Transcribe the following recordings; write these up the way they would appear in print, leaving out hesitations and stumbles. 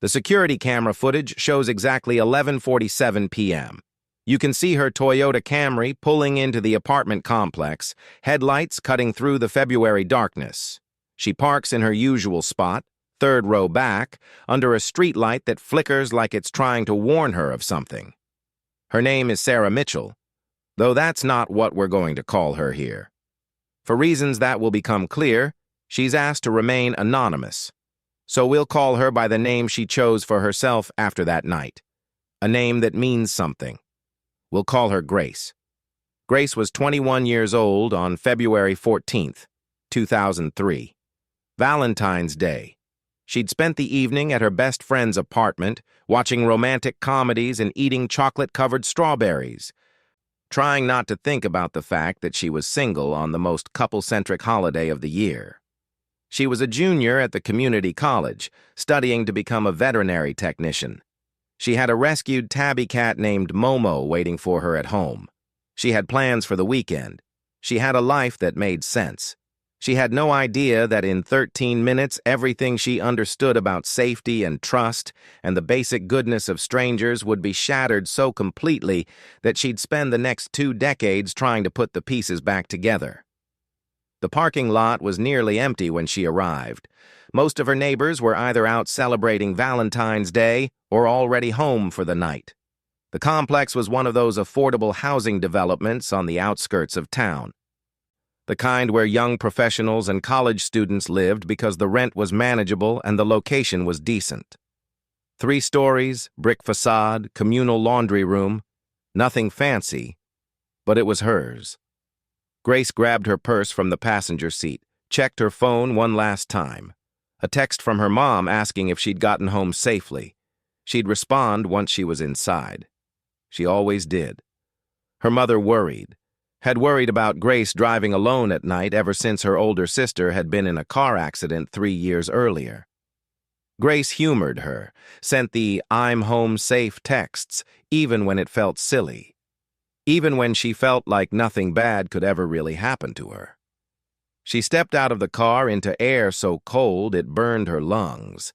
The security camera footage shows exactly 11:47 p.m. You can see her Toyota Camry pulling into the apartment complex, headlights cutting through the February darkness. She parks in her usual spot, third row back, under a streetlight that flickers like it's trying to warn her of something. Her name is Sarah Mitchell, though that's not what we're going to call her here. For reasons that will become clear, she's asked to remain anonymous. So we'll call her by the name she chose for herself after that night, a name that means something. We'll call her Grace. Grace was 21 years old on February 14th, 2003. Valentine's Day. She'd spent the evening at her best friend's apartment, watching romantic comedies and eating chocolate-covered strawberries, trying not to think about the fact that she was single on the most couple-centric holiday of the year. She was a junior at the community college, studying to become a veterinary technician. She had a rescued tabby cat named Momo waiting for her at home. She had plans for the weekend. She had a life that made sense. She had no idea that in 13 minutes everything she understood about safety and trust and the basic goodness of strangers would be shattered so completely that she'd spend the next 2 decades trying to put the pieces back together. The parking lot was nearly empty when she arrived. Most of her neighbors were either out celebrating Valentine's Day or already home for the night. The complex was one of those affordable housing developments on the outskirts of town. The kind where young professionals and college students lived because the rent was manageable and the location was decent. 3 stories, brick facade, communal laundry room, nothing fancy, but it was hers. Grace grabbed her purse from the passenger seat, checked her phone one last time. A text from her mom asking if she'd gotten home safely. She'd respond once she was inside. She always did. Her mother had worried about Grace driving alone at night ever since her older sister had been in a car accident 3 years earlier. Grace humored her, sent the "I'm home safe" texts, even when it felt silly. Even when she felt like nothing bad could ever really happen to her. She stepped out of the car into air so cold it burned her lungs.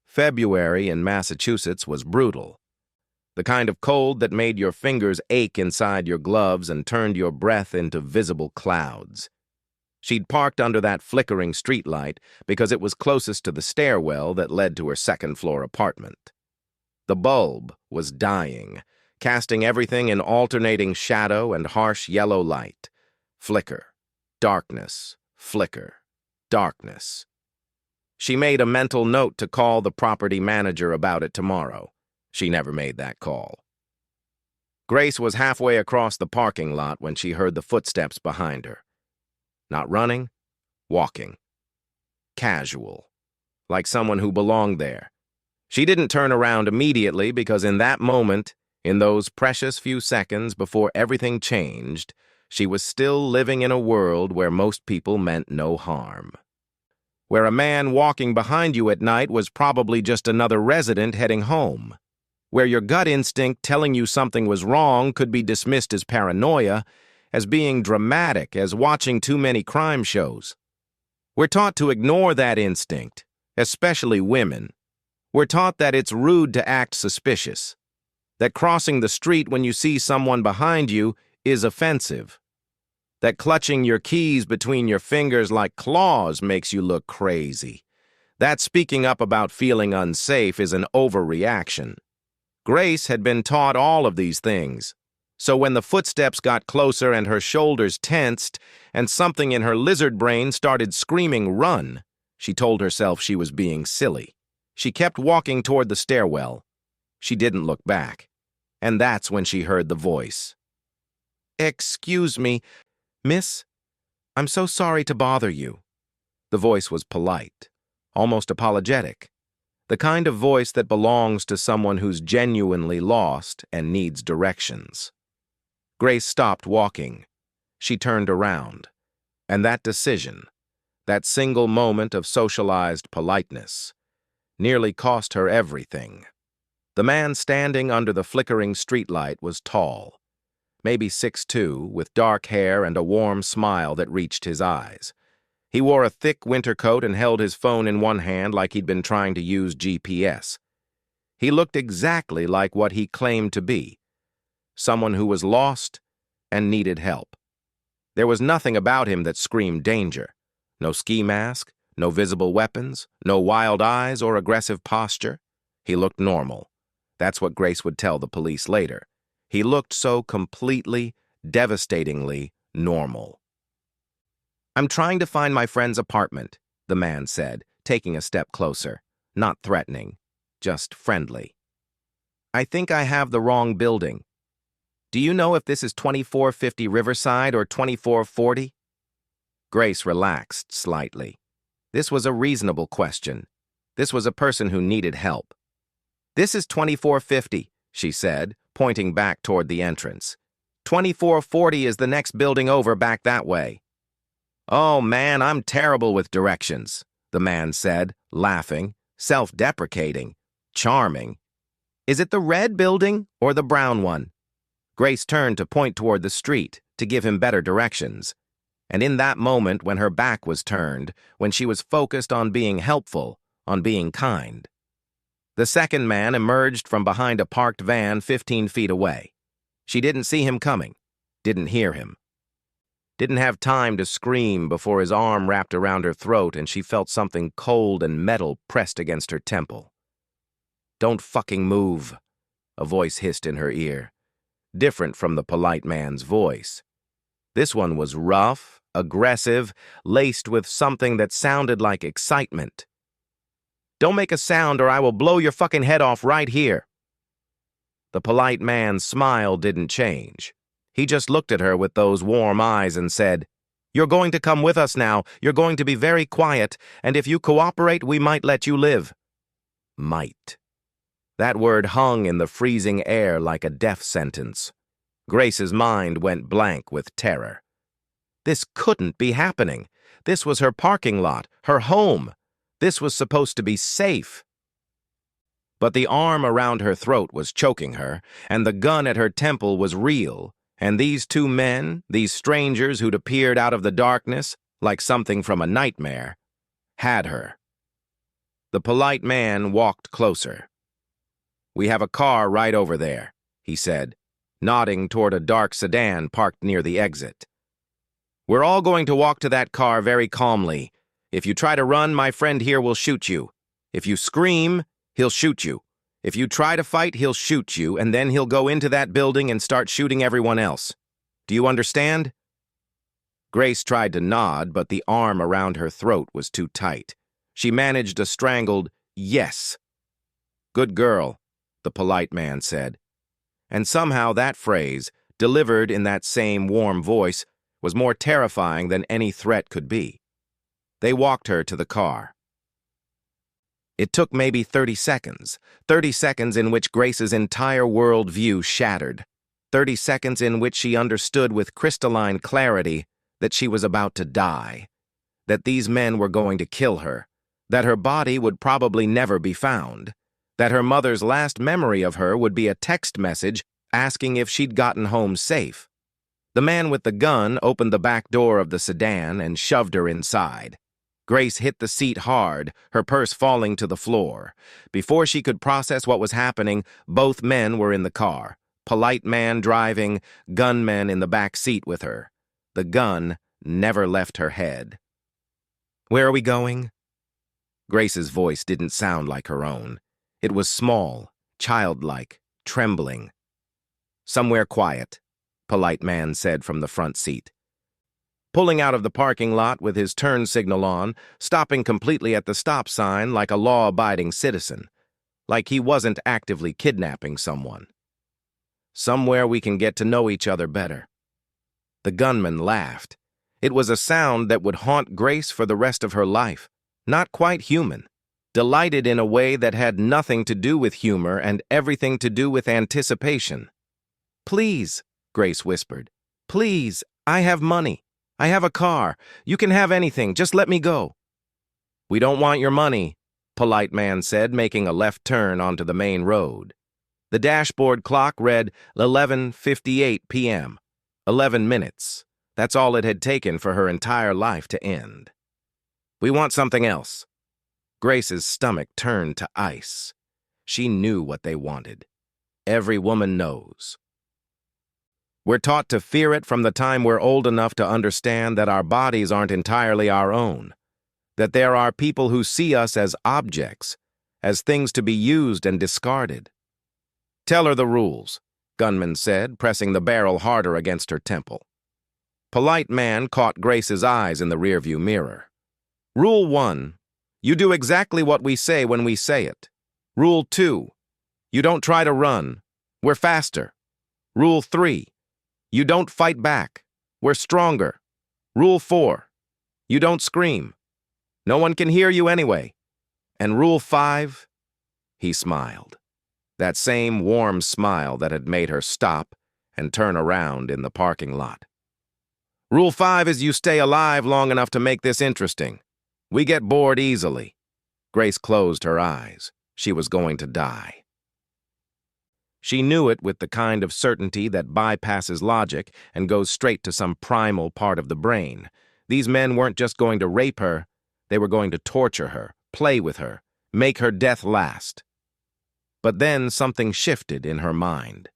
February in Massachusetts was brutal. The kind of cold that made your fingers ache inside your gloves and turned your breath into visible clouds. She'd parked under that flickering streetlight because it was closest to the stairwell that led to her second-floor apartment. The bulb was dying, casting everything in alternating shadow and harsh yellow light. Flicker, darkness, flicker, darkness. She made a mental note to call the property manager about it tomorrow. She never made that call. Grace was halfway across the parking lot when she heard the footsteps behind her. Not running, walking. Casual, like someone who belonged there. She didn't turn around immediately because in that moment, in those precious few seconds before everything changed, she was still living in a world where most people meant no harm. Where a man walking behind you at night was probably just another resident heading home. Where your gut instinct telling you something was wrong could be dismissed as paranoia, as being dramatic, as watching too many crime shows. We're taught to ignore that instinct, especially women. We're taught that it's rude to act suspicious, that crossing the street when you see someone behind you is offensive, that clutching your keys between your fingers like claws makes you look crazy, that speaking up about feeling unsafe is an overreaction. Grace had been taught all of these things, so when the footsteps got closer and her shoulders tensed and something in her lizard brain started screaming "run," she told herself she was being silly. She kept walking toward the stairwell. She didn't look back. And that's when she heard the voice. "Excuse me, miss? I'm so sorry to bother you." The voice was polite, almost apologetic. The kind of voice that belongs to someone who's genuinely lost and needs directions. Grace stopped walking. She turned around. And that decision, that single moment of socialized politeness, nearly cost her everything. The man standing under the flickering streetlight was tall, maybe 6'2", with dark hair and a warm smile that reached his eyes. He wore a thick winter coat and held his phone in one hand like he'd been trying to use GPS. He looked exactly like what he claimed to be, someone who was lost and needed help. There was nothing about him that screamed danger. No ski mask, no visible weapons, no wild eyes or aggressive posture. He looked normal. That's what Grace would tell the police later. He looked so completely, devastatingly normal. "I'm trying to find my friend's apartment," the man said, taking a step closer. Not threatening, just friendly. "I think I have the wrong building. Do you know if this is 2450 Riverside or 2440? Grace relaxed slightly. This was a reasonable question. This was a person who needed help. "This is 2450, she said, pointing back toward the entrance. 2440 is the next building over back that way. "Oh, man, I'm terrible with directions," the man said, laughing, self-deprecating, charming. "Is it the red building or the brown one?" Grace turned to point toward the street to give him better directions. And in that moment, when her back was turned, when she was focused on being helpful, on being kind, the second man emerged from behind a parked van 15 feet away. She didn't see him coming, didn't hear him. Didn't have time to scream before his arm wrapped around her throat and she felt something cold and metal pressed against her temple. "Don't fucking move," a voice hissed in her ear, different from the polite man's voice. This one was rough, aggressive, laced with something that sounded like excitement. "Don't make a sound or I will blow your fucking head off right here." The polite man's smile didn't change. He just looked at her with those warm eyes and said, "You're going to come with us now. You're going to be very quiet, and if you cooperate, we might let you live." Might. That word hung in the freezing air like a death sentence. Grace's mind went blank with terror. This couldn't be happening. This was her parking lot, her home. This was supposed to be safe. But the arm around her throat was choking her, and the gun at her temple was real, and these two men, these strangers who'd appeared out of the darkness, like something from a nightmare, had her. The polite man walked closer. "We have a car right over there," he said, nodding toward a dark sedan parked near the exit. "We're all going to walk to that car very calmly. If you try to run, my friend here will shoot you. If you scream, he'll shoot you. If you try to fight, he'll shoot you, and then he'll go into that building and start shooting everyone else. Do you understand?" Grace tried to nod, but the arm around her throat was too tight. She managed a strangled "yes." "Good girl," the polite man said. And somehow that phrase, delivered in that same warm voice, was more terrifying than any threat could be. They walked her to the car. It took maybe 30 seconds in which Grace's entire world view shattered, 30 seconds in which she understood with crystalline clarity that she was about to die, that these men were going to kill her, that her body would probably never be found, that her mother's last memory of her would be a text message asking if she'd gotten home safe. The man with the gun opened the back door of the sedan and shoved her inside. Grace hit the seat hard, her purse falling to the floor. Before she could process what was happening, both men were in the car. Polite man driving, gunmen in the back seat with her. The gun never left her head. "Where are we going?" Grace's voice didn't sound like her own. It was small, childlike, trembling. "Somewhere quiet," polite man said from the front seat. Pulling out of the parking lot with his turn signal on, stopping completely at the stop sign like a law-abiding citizen, like he wasn't actively kidnapping someone. "Somewhere we can get to know each other better." The gunman laughed. It was a sound that would haunt Grace for the rest of her life. Not quite human. Delighted in a way that had nothing to do with humor and everything to do with anticipation. "Please," Grace whispered. "Please, I have money. I have a car. You can have anything. Just let me go." "We don't want your money," polite man said, making a left turn onto the main road. The dashboard clock read 11:58 p.m. 11 minutes. That's all it had taken for her entire life to end. "We want something else." Grace's stomach turned to ice. She knew what they wanted. Every woman knows. We're taught to fear it from the time we're old enough to understand that our bodies aren't entirely our own, that there are people who see us as objects, as things to be used and discarded. "Tell her the rules," Gunman said, pressing the barrel harder against her temple. Polite Man caught Grace's eyes in the rearview mirror. "Rule 1. You do exactly what we say when we say it. Rule 2. You don't try to run. We're faster. Rule 3. You don't fight back. We're stronger. Rule 4. You don't scream. No one can hear you anyway. And Rule 5, he smiled. That same warm smile that had made her stop and turn around in the parking lot. Rule 5 is you stay alive long enough to make this interesting. We get bored easily. Grace closed her eyes. She was going to die. She knew it with the kind of certainty that bypasses logic and goes straight to some primal part of the brain. These men weren't just going to rape her, they were going to torture her, play with her, make her death last. But then something shifted in her mind.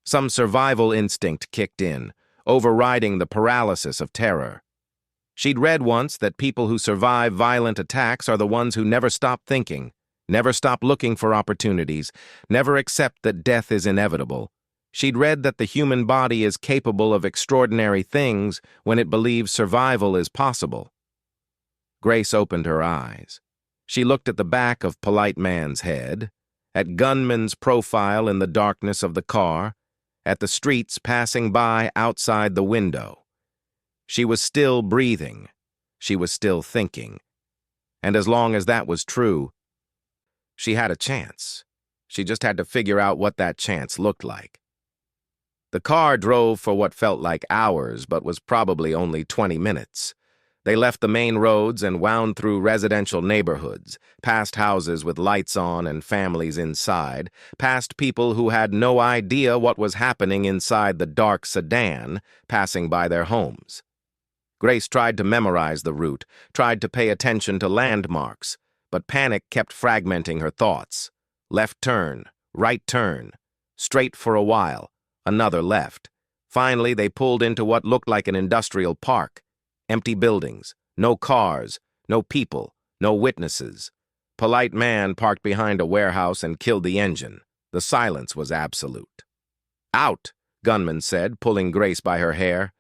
Some survival instinct kicked in, overriding the paralysis of terror. She'd read once that people who survive violent attacks are the ones who never stop thinking, never stop looking for opportunities, never accept that death is inevitable. She'd read that the human body is capable of extraordinary things when it believes survival is possible. Grace opened her eyes. She looked at the back of Polite Man's head, at Gunman's profile in the darkness of the car, at the streets passing by outside the window. She was still breathing. She was still thinking. And as long as that was true, she had a chance. She just had to figure out what that chance looked like. The car drove for what felt like hours, but was probably only 20 minutes. They left the main roads and wound through residential neighborhoods, past houses with lights on and families inside, past people who had no idea what was happening inside the dark sedan, passing by their homes. Grace tried to memorize the route, tried to pay attention to landmarks, but panic kept fragmenting her thoughts. Left turn, right turn, straight for a while, another left. Finally, they pulled into what looked like an industrial park. Empty buildings, no cars, no people, no witnesses. Polite Man parked behind a warehouse and killed the engine. The silence was absolute. "Out," Gunman said, pulling Grace by her hair.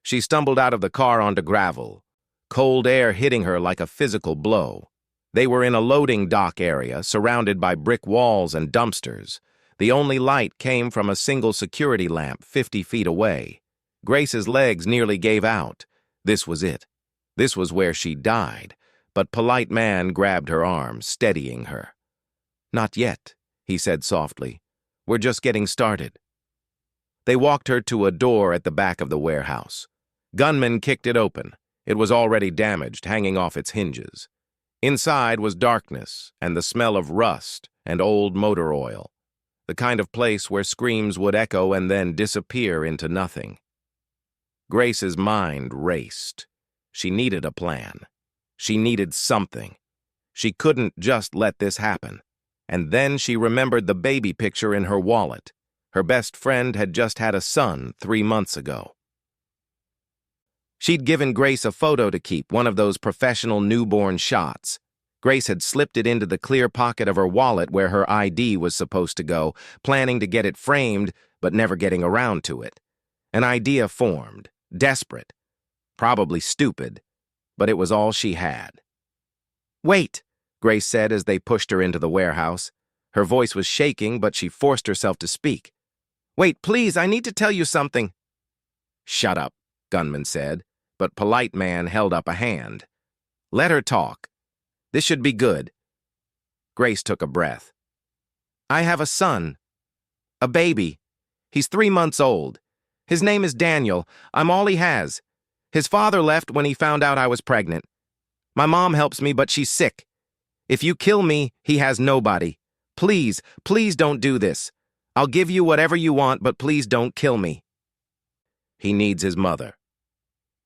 She stumbled out of the car onto gravel, cold air hitting her like a physical blow. They were in a loading dock area, surrounded by brick walls and dumpsters. The only light came from a single security lamp 50 feet away. Grace's legs nearly gave out. This was it. This was where she died, but Polite Man grabbed her arm, steadying her. "Not yet," he said softly. "We're just getting started." They walked her to a door at the back of the warehouse. Gunman kicked it open. It was already damaged, hanging off its hinges. Inside was darkness and the smell of rust and old motor oil, the kind of place where screams would echo and then disappear into nothing. Grace's mind raced. She needed a plan. She needed something. She couldn't just let this happen. And then she remembered the baby picture in her wallet. Her best friend had just had a son 3 months ago. She'd given Grace a photo to keep, one of those professional newborn shots. Grace had slipped it into the clear pocket of her wallet where her ID was supposed to go, planning to get it framed, but never getting around to it. An idea formed. Desperate, probably stupid, but it was all she had. "Wait," Grace said as they pushed her into the warehouse. Her voice was shaking, but she forced herself to speak. "Wait, please, I need to tell you something." "Shut up," Gunman said, but Polite Man held up a hand. "Let her talk. This should be good." Grace took a breath. "I have a son. A baby. He's 3 months old. His name is Daniel. I'm all he has. His father left when he found out I was pregnant. My mom helps me, but she's sick. If you kill me, he has nobody. Please, please don't do this. I'll give you whatever you want, but please don't kill me." He needs his mother.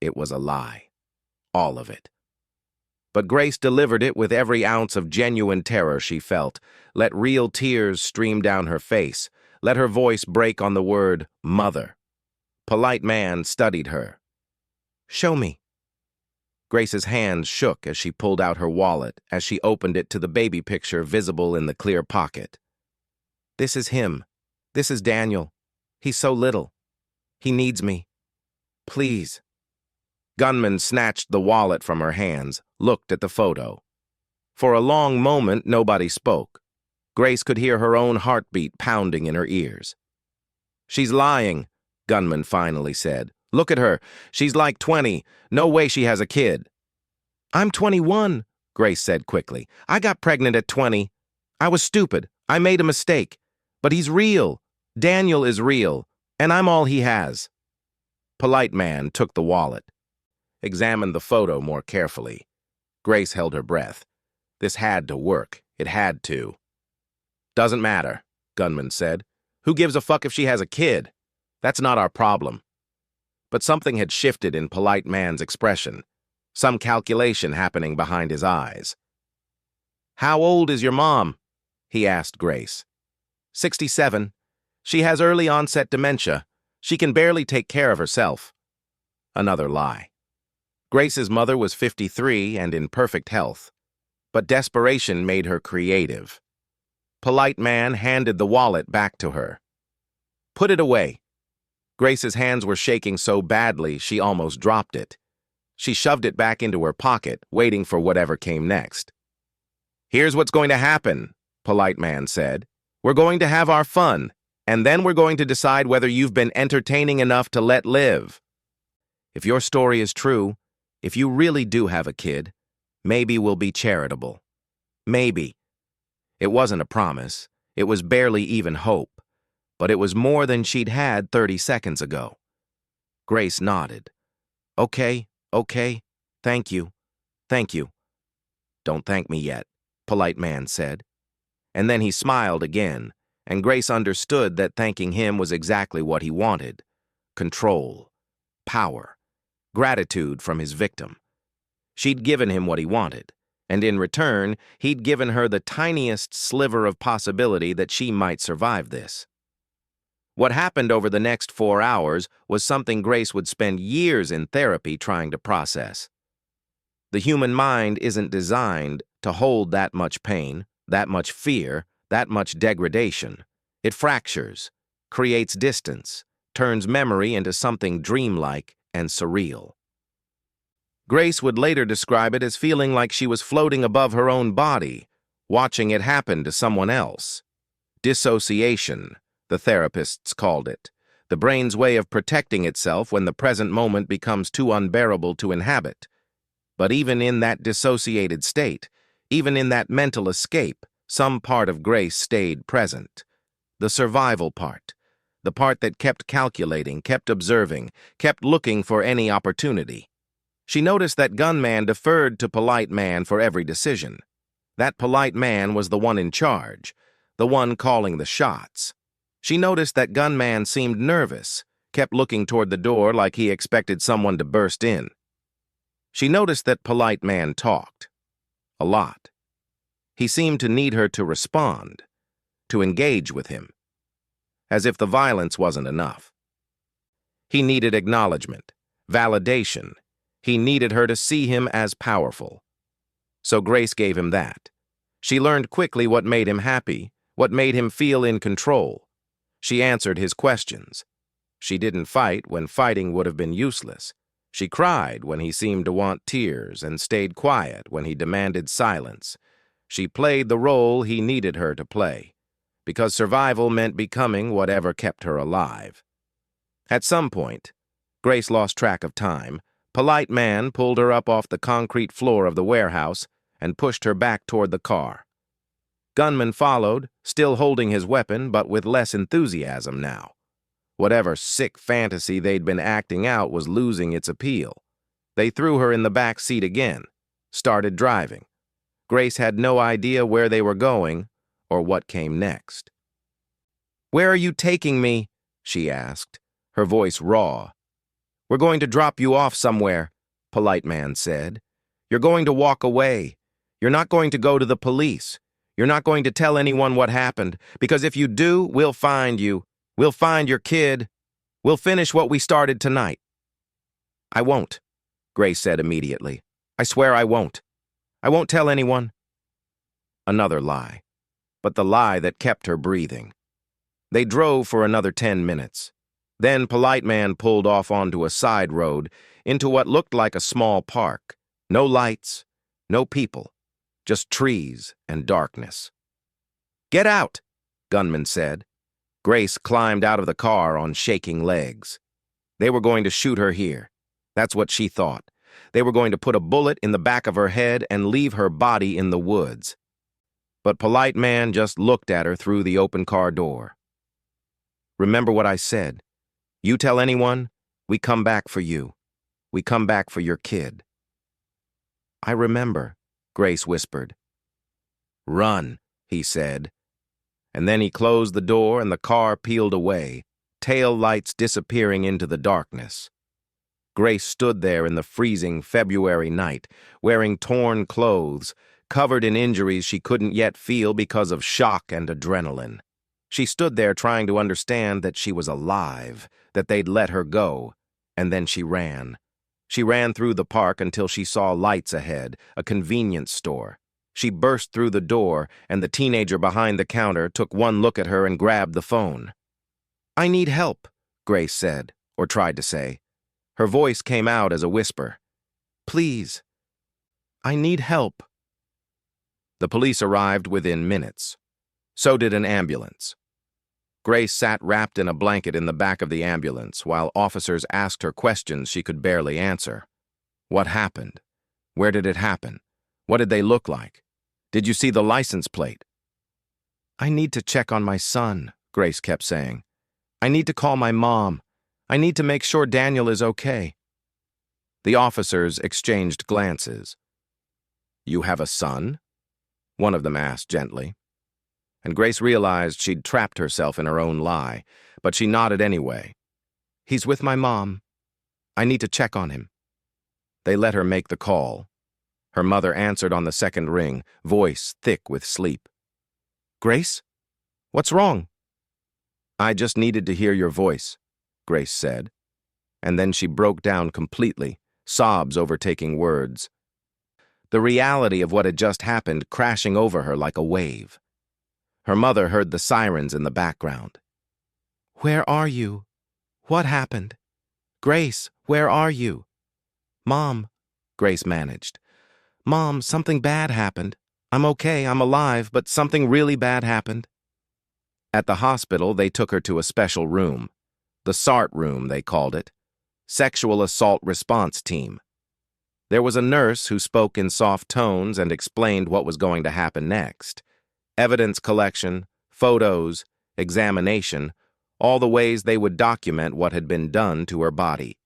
It was a lie. All of it. But Grace delivered it with every ounce of genuine terror she felt, let real tears stream down her face, let her voice break on the word mother. Polite man studied her. "Show me." Grace's hands shook as she pulled out her wallet, as she opened it to the baby picture visible in the clear pocket. "This is him. This is Daniel. He's so little. He needs me. Please." Gunman snatched the wallet from her hands, looked at the photo. For a long moment, nobody spoke. Grace could hear her own heartbeat pounding in her ears. "She's lying," Gunman finally said. "Look at her. She's like 20. No way she has a kid." "I'm 21, Grace said quickly. "I got pregnant at 20. I was stupid. I made a mistake. But he's real. Daniel is real. And I'm all he has." Polite man took the wallet, examined the photo more carefully. Grace held her breath. This had to work. It had to. "Doesn't matter," Gunman said. "Who gives a fuck if she has a kid? That's not our problem." But something had shifted in Polite man's expression, some calculation happening behind his eyes. "How old is your mom?" he asked Grace. 67. She has early onset dementia. She can barely take care of herself." Another lie. Grace's mother was 53 and in perfect health, but desperation made her creative. Polite man handed the wallet back to her. "Put it away." Grace's hands were shaking so badly she almost dropped it. She shoved it back into her pocket, waiting for whatever came next. "Here's what's going to happen," Polite man said. "We're going to have our fun, and then we're going to decide whether you've been entertaining enough to let live. If your story is true, if you really do have a kid, maybe we'll be charitable. Maybe." It wasn't a promise. It was barely even hope. But it was more than she'd had 30 seconds ago. Grace nodded. Okay. Thank you. Thank you." "Don't thank me yet," Polite man said. And then he smiled again, and Grace understood that thanking him was exactly what he wanted. Control. Power. Gratitude from his victim. She'd given him what he wanted, and in return, he'd given her the tiniest sliver of possibility that she might survive this. What happened over the next 4 hours was something Grace would spend years in therapy trying to process. The human mind isn't designed to hold that much pain, that much fear, that much degradation. It fractures, creates distance, turns memory into something dreamlike and surreal. Grace would later describe it as feeling like she was floating above her own body, watching it happen to someone else. Dissociation, the therapists called it, the brain's way of protecting itself when the present moment becomes too unbearable to inhabit. But even in that dissociated state, even in that mental escape, some part of Grace stayed present. The survival part, the part that kept calculating, kept observing, kept looking for any opportunity. She noticed that Gunman deferred to Polite man for every decision. That Polite man was the one in charge, the one calling the shots. She noticed that Gunman seemed nervous, kept looking toward the door like he expected someone to burst in. She noticed that Polite man talked. A lot. He seemed to need her to respond, to engage with him, as if the violence wasn't enough. He needed acknowledgement, validation. He needed her to see him as powerful. So Grace gave him that. She learned quickly what made him happy, what made him feel in control. She answered his questions. She didn't fight when fighting would have been useless. She cried when he seemed to want tears and stayed quiet when he demanded silence. She played the role he needed her to play, because survival meant becoming whatever kept her alive. At some point, Grace lost track of time. Polite man pulled her up off the concrete floor of the warehouse and pushed her back toward the car. Gunman followed, still holding his weapon, but with less enthusiasm now. Whatever sick fantasy they'd been acting out was losing its appeal. They threw her in the back seat again, started driving. Grace had no idea where they were going or what came next. "Where are you taking me?" she asked, her voice raw. "We're going to drop you off somewhere," Polite man said. You're going to walk away. You're not going to go to the police. You're not going to tell anyone what happened, because if you do, we'll find you. We'll find your kid. We'll finish what we started tonight." "I won't," Grace said immediately. "I swear I won't. I won't tell anyone." Another lie, but the lie that kept her breathing. They drove for another 10 minutes. Then Polite Man pulled off onto a side road into what looked like a small park. No lights, no people, just trees and darkness. "Get out," Gunman said. Grace climbed out of the car on shaking legs. They were going to shoot her here. That's what she thought. They were going to put a bullet in the back of her head and leave her body in the woods. But Polite Man just looked at her through the open car door. "Remember what I said. You tell anyone, we come back for you. We come back for your kid." "I remember," Grace whispered. "Run," he said. And then he closed the door and the car peeled away, tail lights disappearing into the darkness. Grace stood there in the freezing February night, wearing torn clothes, covered in injuries she couldn't yet feel because of shock and adrenaline. She stood there trying to understand that she was alive, that they'd let her go, and then she ran. She ran through the park until she saw lights ahead, a convenience store. She burst through the door, and the teenager behind the counter took one look at her and grabbed the phone. "I need help," Grace said, or tried to say. Her voice came out as a whisper. "Please, I need help." The police arrived within minutes. So did an ambulance. Grace sat wrapped in a blanket in the back of the ambulance while officers asked her questions she could barely answer. What happened? Where did it happen? What did they look like? Did you see the license plate? "I need to check on my son," Grace kept saying. "I need to call my mom. I need to make sure Daniel is okay." The officers exchanged glances. "You have a son?" one of them asked gently. And Grace realized she'd trapped herself in her own lie, but she nodded anyway. "He's with my mom. I need to check on him." They let her make the call. Her mother answered on the second ring, voice thick with sleep. "Grace? What's wrong?" "I just needed to hear your voice," Grace said. And then she broke down completely, sobs overtaking words. The reality of what had just happened crashing over her like a wave. Her mother heard the sirens in the background. "Where are you? What happened? Grace, where are you?" "Mom," Grace managed. "Mom, something bad happened. I'm okay, I'm alive, but something really bad happened." At the hospital, they took her to a special room. The SART room, they called it. Sexual Assault Response Team. There was a nurse who spoke in soft tones and explained what was going to happen next. Evidence collection, photos, examination, all the ways they would document what had been done to her body.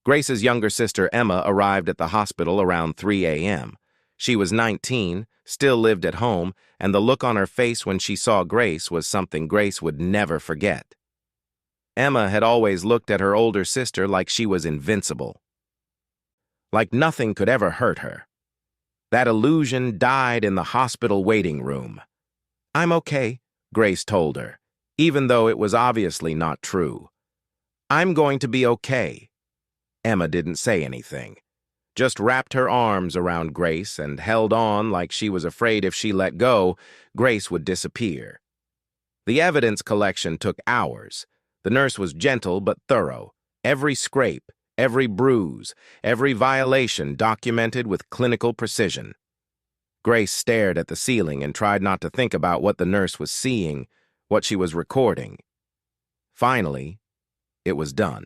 Grace's younger sister Emma arrived at the hospital around 3 a.m. She was 19, still lived at home, and the look on her face when she saw Grace was something Grace would never forget. Emma had always looked at her older sister like she was invincible. Like nothing could ever hurt her. That illusion died in the hospital waiting room. "I'm okay," Grace told her, even though it was obviously not true. "I'm going to be okay." Emma didn't say anything, just wrapped her arms around Grace and held on like she was afraid if she let go, Grace would disappear. The evidence collection took hours. The nurse was gentle but thorough. Every scrape, every bruise, every violation documented with clinical precision. Grace stared at the ceiling and tried not to think about what the nurse was seeing, what she was recording. Finally, it was done.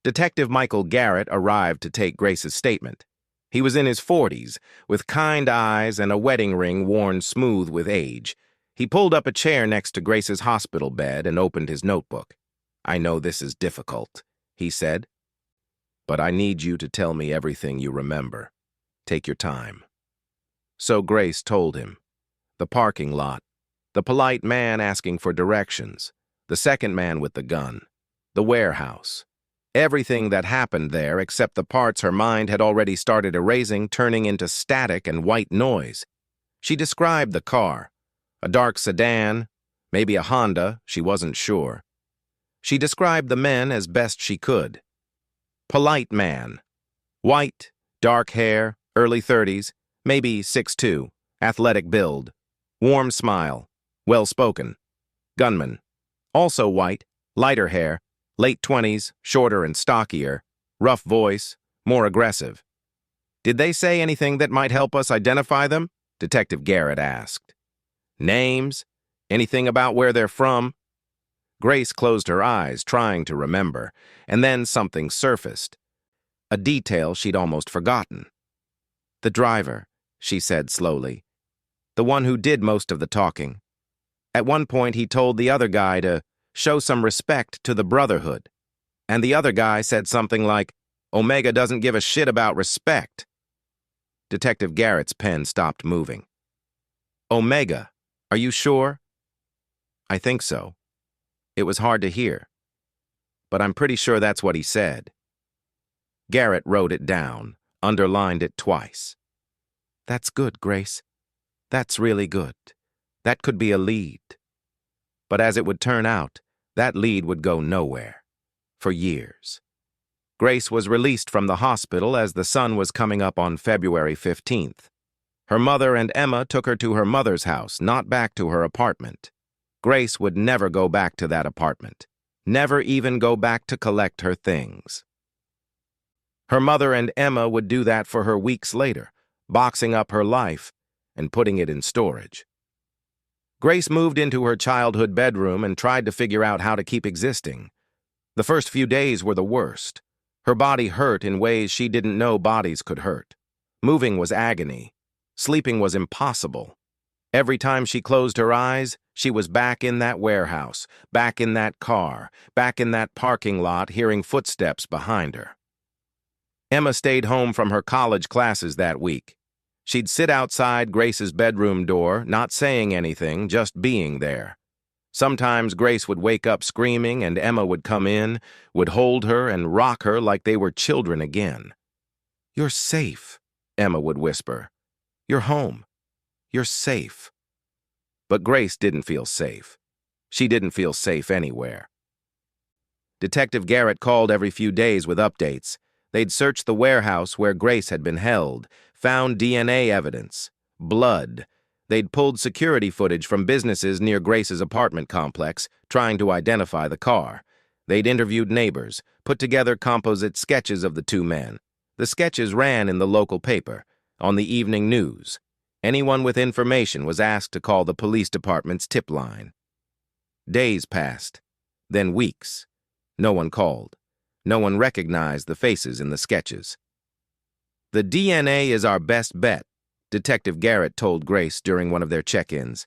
Detective Michael Garrett arrived to take Grace's statement. He was in his 40s, with kind eyes and a wedding ring worn smooth with age. He pulled up a chair next to Grace's hospital bed and opened his notebook. "I know this is difficult," he said, "but I need you to tell me everything you remember. Take your time." So Grace told him. The parking lot, the polite man asking for directions, the second man with the gun, the warehouse. Everything that happened there except the parts her mind had already started erasing, turning into static and white noise. She described the car. A dark sedan, maybe a Honda, she wasn't sure. She described the men as best she could. Polite man. White, dark hair, early 30s, maybe 6'2", athletic build. Warm smile, well-spoken. Gunman. Also white, lighter hair, late 20s, shorter and stockier, rough voice, more aggressive. Did they say anything that might help us identify them? Detective Garrett asked. Names? Anything about where they're from? Grace closed her eyes, trying to remember, and then something surfaced. A detail she'd almost forgotten. The driver, she said slowly. The one who did most of the talking. At one point he told the other guy to show some respect to the Brotherhood. And the other guy said something like, Omega doesn't give a shit about respect. Detective Garrett's pen stopped moving. Omega, are you sure? I think so. It was hard to hear. But I'm pretty sure that's what he said. Garrett wrote it down, underlined it twice. That's good, Grace. That's really good. That could be a lead. But as it would turn out, that lead would go nowhere. For years. Grace was released from the hospital as the sun was coming up on February 15th. Her mother and Emma took her to her mother's house, not back to her apartment. Grace would never go back to that apartment. Never even go back to collect her things. Her mother and Emma would do that for her weeks later, boxing up her life and putting it in storage. Grace moved into her childhood bedroom and tried to figure out how to keep existing. The first few days were the worst. Her body hurt in ways she didn't know bodies could hurt. Moving was agony. Sleeping was impossible. Every time she closed her eyes, she was back in that warehouse, back in that car, back in that parking lot, hearing footsteps behind her. Emma stayed home from her college classes that week. She'd sit outside Grace's bedroom door, not saying anything, just being there. Sometimes Grace would wake up screaming and Emma would come in, would hold her and rock her like they were children again. You're safe, Emma would whisper. You're home. You're safe. But Grace didn't feel safe. She didn't feel safe anywhere. Detective Garrett called every few days with updates. They'd searched the warehouse where Grace had been held, found DNA evidence, blood. They'd pulled security footage from businesses near Grace's apartment complex, trying to identify the car. They'd interviewed neighbors, put together composite sketches of the two men. The sketches ran in the local paper, on the evening news. Anyone with information was asked to call the police department's tip line. Days passed, then weeks. No one called. No one recognized the faces in the sketches. The DNA is our best bet, Detective Garrett told Grace during one of their check-ins.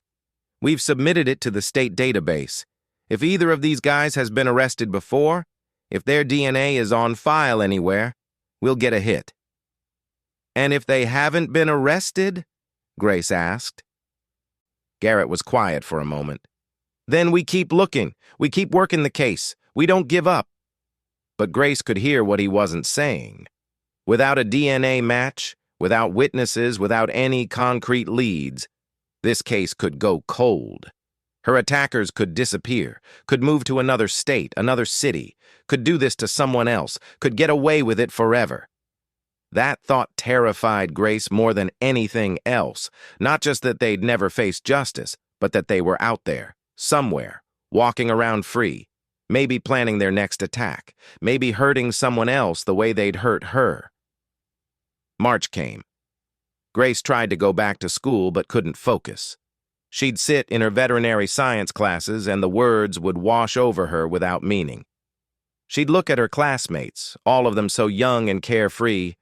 We've submitted it to the state database. If either of these guys has been arrested before, if their DNA is on file anywhere, we'll get a hit. And if they haven't been arrested? Grace asked. Garrett was quiet for a moment. Then we keep looking. We keep working the case. We don't give up. But Grace could hear what he wasn't saying. Without a DNA match, without witnesses, without any concrete leads, this case could go cold. Her attackers could disappear, could move to another state, another city, could do this to someone else, could get away with it forever. That thought terrified Grace more than anything else, not just that they'd never face justice, but that they were out there, somewhere, walking around free, maybe planning their next attack, maybe hurting someone else the way they'd hurt her. March came. Grace tried to go back to school but couldn't focus. She'd sit in her veterinary science classes and the words would wash over her without meaning. She'd look at her classmates, all of them so young and carefree,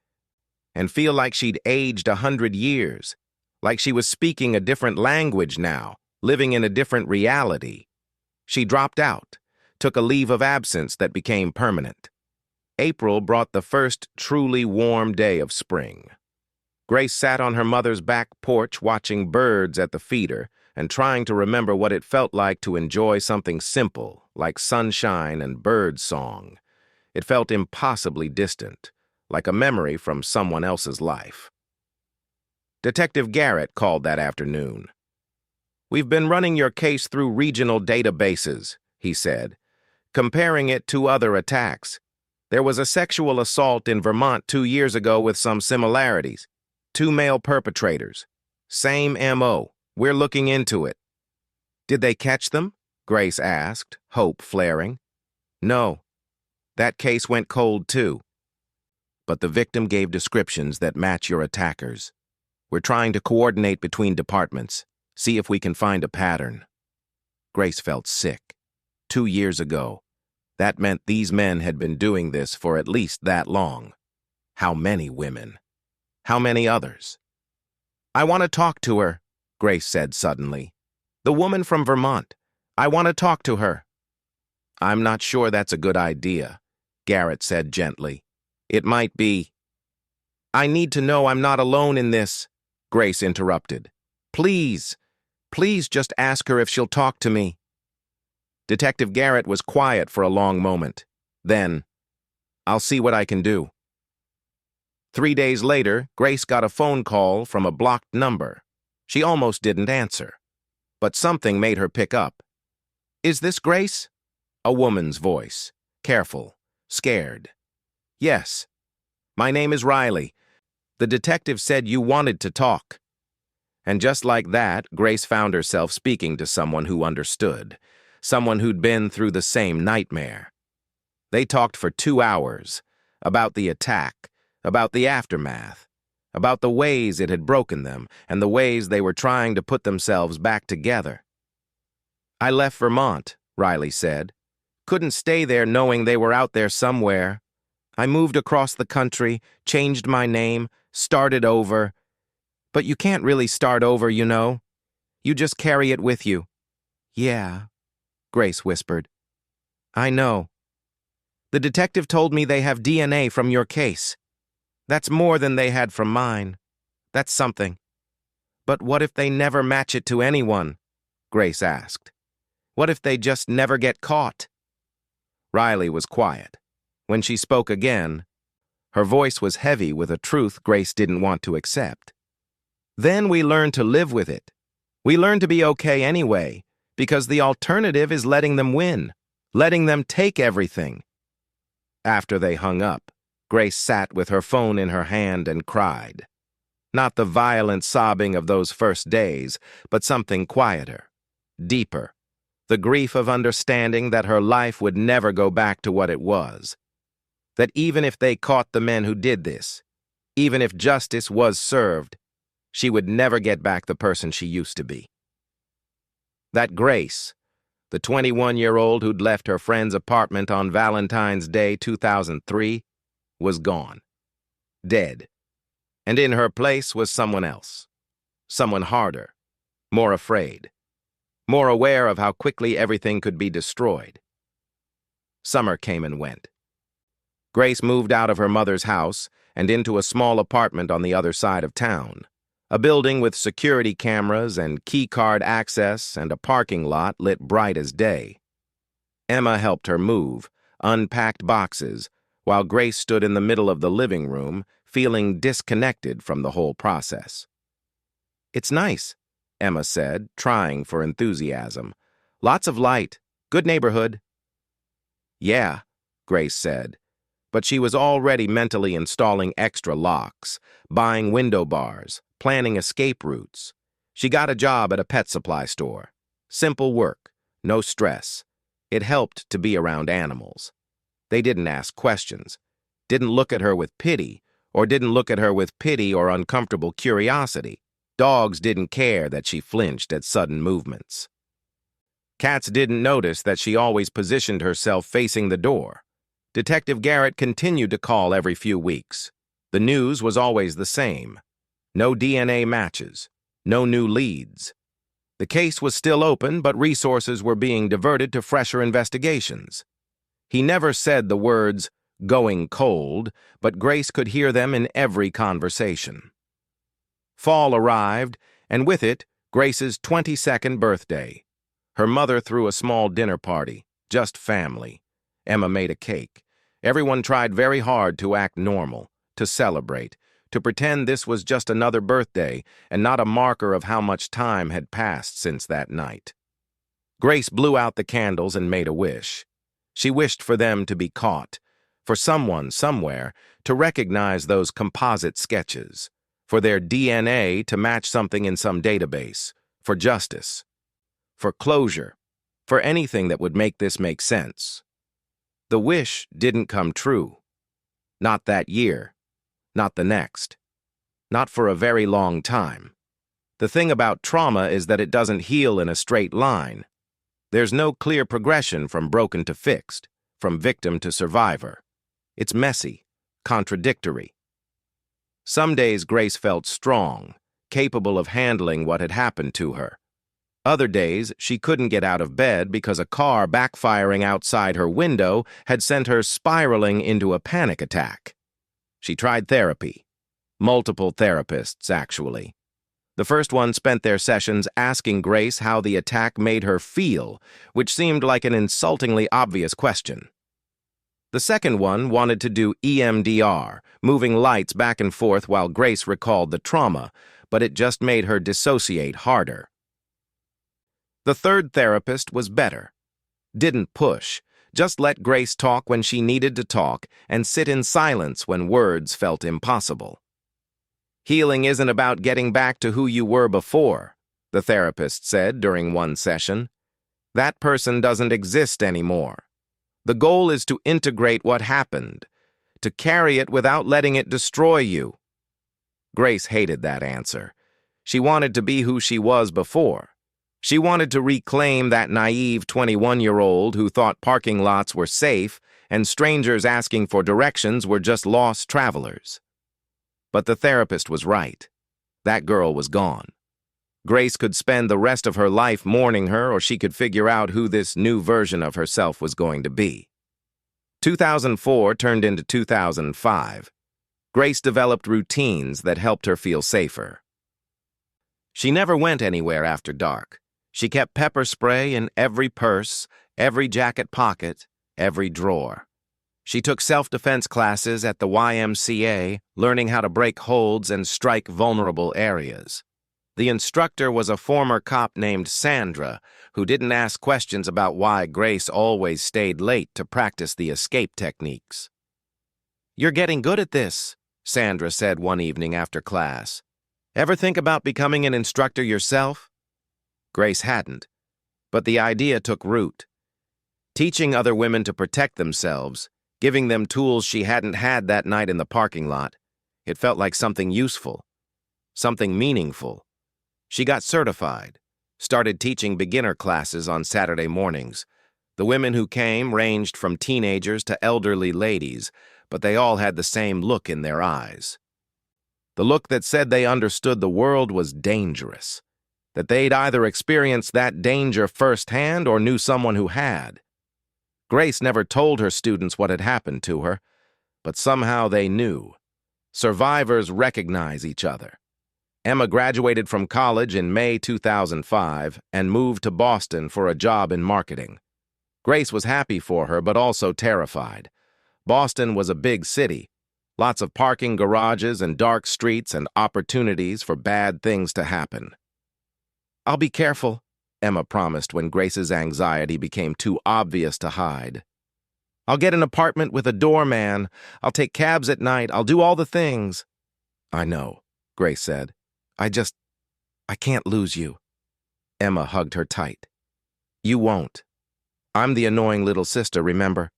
and feel like she'd aged 100 years, like she was speaking a different language now, living in a different reality. She dropped out, took a leave of absence that became permanent. April brought the first truly warm day of spring. Grace sat on her mother's back porch watching birds at the feeder and trying to remember what it felt like to enjoy something simple like sunshine and bird song. It felt impossibly distant, like a memory from someone else's life. Detective Garrett called that afternoon. "We've been running your case through regional databases," he said, comparing it to other attacks. "There was a sexual assault in Vermont 2 years ago with some similarities. 2 male perpetrators. Same M.O. We're looking into it." "Did they catch them?" Grace asked, hope flaring. "No. That case went cold too. But the victim gave descriptions that match your attackers. We're trying to coordinate between departments, see if we can find a pattern." Grace felt sick. 2 years ago. That meant these men had been doing this for at least that long. How many women? How many others? "I want to talk to her," Grace said suddenly. "The woman from Vermont. I want to talk to her." "I'm not sure that's a good idea," Garrett said gently. "It might be—" "I need to know I'm not alone in this," Grace interrupted. "Please, please just ask her if she'll talk to me." Detective Garrett was quiet for a long moment. Then, "I'll see what I can do." 3 days later, Grace got a phone call from a blocked number. She almost didn't answer, but something made her pick up. "Is this Grace?" A woman's voice, careful, scared. "Yes. My name is Riley. The detective said you wanted to talk." And just like that, Grace found herself speaking to someone who understood, someone who'd been through the same nightmare. They talked for 2 hours, about the attack, about the aftermath, about the ways it had broken them and the ways they were trying to put themselves back together. "I left Vermont," Riley said. "Couldn't stay there knowing they were out there somewhere. I moved across the country, changed my name, started over. But you can't really start over, you know. You just carry it with you." "Yeah," Grace whispered. "I know. The detective told me they have DNA from your case. That's more than they had from mine. That's something. But what if they never match it to anyone?" Grace asked. "What if they just never get caught?" Riley was quiet. When she spoke again, her voice was heavy with a truth Grace didn't want to accept. "Then we learn to live with it. We learn to be okay anyway, because the alternative is letting them win, letting them take everything." After they hung up, Grace sat with her phone in her hand and cried. Not the violent sobbing of those first days, but something quieter, deeper. The grief of understanding that her life would never go back to what it was. That even if they caught the men who did this, even if justice was served, she would never get back the person she used to be. That Grace, the 21-year-old who'd left her friend's apartment on Valentine's Day 2003, was gone. Dead. And in her place was someone else. Someone harder, more afraid, more aware of how quickly everything could be destroyed. Summer came and went. Grace moved out of her mother's house and into a small apartment on the other side of town, a building with security cameras and key card access and a parking lot lit bright as day. Emma helped her move, unpacked boxes, while Grace stood in the middle of the living room, feeling disconnected from the whole process. "It's nice," Emma said, trying for enthusiasm. "Lots of light. Good neighborhood." "Yeah," Grace said, but she was already mentally installing extra locks, buying window bars, planning escape routes. She got a job at a pet supply store. Simple work, no stress. It helped to be around animals. They didn't ask questions, didn't look at her with pity, or uncomfortable curiosity. Dogs didn't care that she flinched at sudden movements. Cats didn't notice that she always positioned herself facing the door. Detective Garrett continued to call every few weeks. The news was always the same. No DNA matches, no new leads. The case was still open, but resources were being diverted to fresher investigations. He never said the words, "going cold," but Grace could hear them in every conversation. Fall arrived, and with it, Grace's 22nd birthday. Her mother threw a small dinner party, just family. Emma made a cake. Everyone tried very hard to act normal, to celebrate, to pretend this was just another birthday and not a marker of how much time had passed since that night. Grace blew out the candles and made a wish. She wished for them to be caught, for someone, somewhere, to recognize those composite sketches, for their DNA to match something in some database, for justice, for closure, for anything that would make this make sense. The wish didn't come true. Not that year. Not the next. Not for a very long time. The thing about trauma is that it doesn't heal in a straight line. There's no clear progression from broken to fixed, from victim to survivor. It's messy, contradictory. Some days Grace felt strong, capable of handling what had happened to her. Other days, she couldn't get out of bed because a car backfiring outside her window had sent her spiraling into a panic attack. She tried therapy. Multiple therapists, actually. The first one spent their sessions asking Grace how the attack made her feel, which seemed like an insultingly obvious question. The second one wanted to do EMDR, moving lights back and forth while Grace recalled the trauma, but it just made her dissociate harder. The third therapist was better. Didn't push, just let Grace talk when she needed to talk and sit in silence when words felt impossible. Healing isn't about getting back to who you were before, the therapist said during one session. That person doesn't exist anymore. The goal is to integrate what happened, to carry it without letting it destroy you. Grace hated that answer. She wanted to be who she was before. She wanted to reclaim that naive 21-year-old who thought parking lots were safe and strangers asking for directions were just lost travelers. But the therapist was right. That girl was gone. Grace could spend the rest of her life mourning her, or she could figure out who this new version of herself was going to be. 2004 turned into 2005. Grace developed routines that helped her feel safer. She never went anywhere after dark. She kept pepper spray in every purse, every jacket pocket, every drawer. She took self-defense classes at the YMCA, learning how to break holds and strike vulnerable areas. The instructor was a former cop named Sandra, who didn't ask questions about why Grace always stayed late to practice the escape techniques. "You're getting good at this," Sandra said one evening after class. "Ever think about becoming an instructor yourself?" Grace hadn't, but the idea took root. Teaching other women to protect themselves, giving them tools she hadn't had that night in the parking lot, it felt like something useful, something meaningful. She got certified, started teaching beginner classes on Saturday mornings. The women who came ranged from teenagers to elderly ladies, but they all had the same look in their eyes. The look that said they understood the world was dangerous, that they'd either experienced that danger firsthand or knew someone who had. Grace never told her students what had happened to her, but somehow they knew. Survivors recognize each other. Emma graduated from college in May 2005 and moved to Boston for a job in marketing. Grace was happy for her, but also terrified. Boston was a big city, lots of parking garages and dark streets and opportunities for bad things to happen. "I'll be careful," Emma promised when Grace's anxiety became too obvious to hide. "I'll get an apartment with a doorman. I'll take cabs at night. I'll do all the things." "I know," Grace said. I can't lose you." Emma hugged her tight. "You won't. I'm the annoying little sister, remember?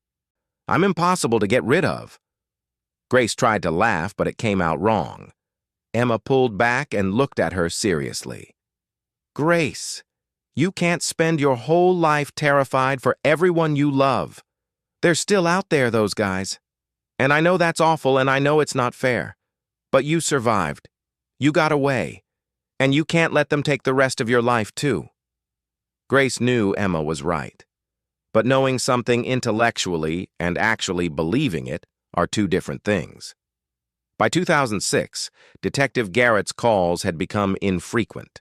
I'm impossible to get rid of." Grace tried to laugh, but it came out wrong. Emma pulled back and looked at her seriously. "Grace, you can't spend your whole life terrified for everyone you love. They're still out there, those guys. And I know that's awful, and I know it's not fair. But you survived. You got away. And you can't let them take the rest of your life, too." Grace knew Emma was right. But knowing something intellectually and actually believing it are two different things. By 2006, Detective Garrett's calls had become infrequent.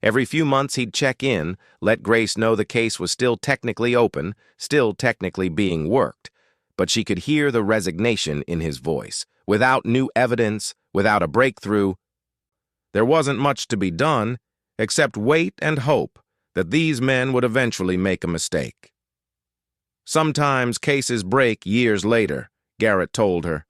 Every few months he'd check in, let Grace know the case was still technically open, still technically being worked, but she could hear the resignation in his voice. Without new evidence, without a breakthrough, there wasn't much to be done except wait and hope that these men would eventually make a mistake. Sometimes cases break years later, Garrett told her.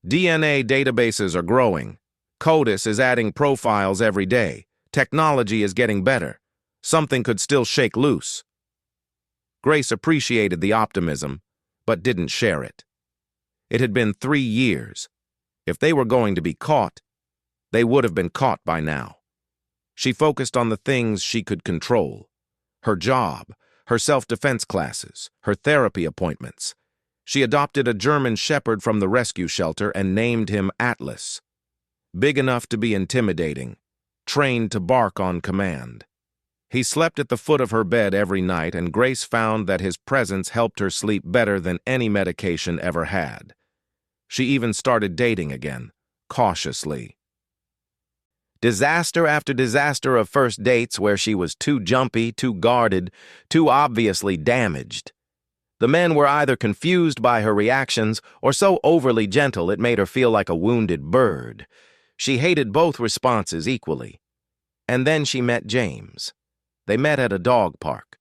DNA databases are growing. CODIS is adding profiles every day. Technology is getting better. Something could still shake loose. Grace appreciated the optimism, but didn't share it. It had been 3 years. If they were going to be caught, they would have been caught by now. She focused on the things she could control. Her job, her self-defense classes, her therapy appointments. She adopted a German shepherd from the rescue shelter and named him Atlas. Big enough to be intimidating, trained to bark on command. He slept at the foot of her bed every night, and Grace found that his presence helped her sleep better than any medication ever had. She even started dating again, cautiously. Disaster after disaster of first dates where she was too jumpy, too guarded, too obviously damaged. The men were either confused by her reactions or so overly gentle it made her feel like a wounded bird. She hated both responses equally. And then she met James. They met at a dog park.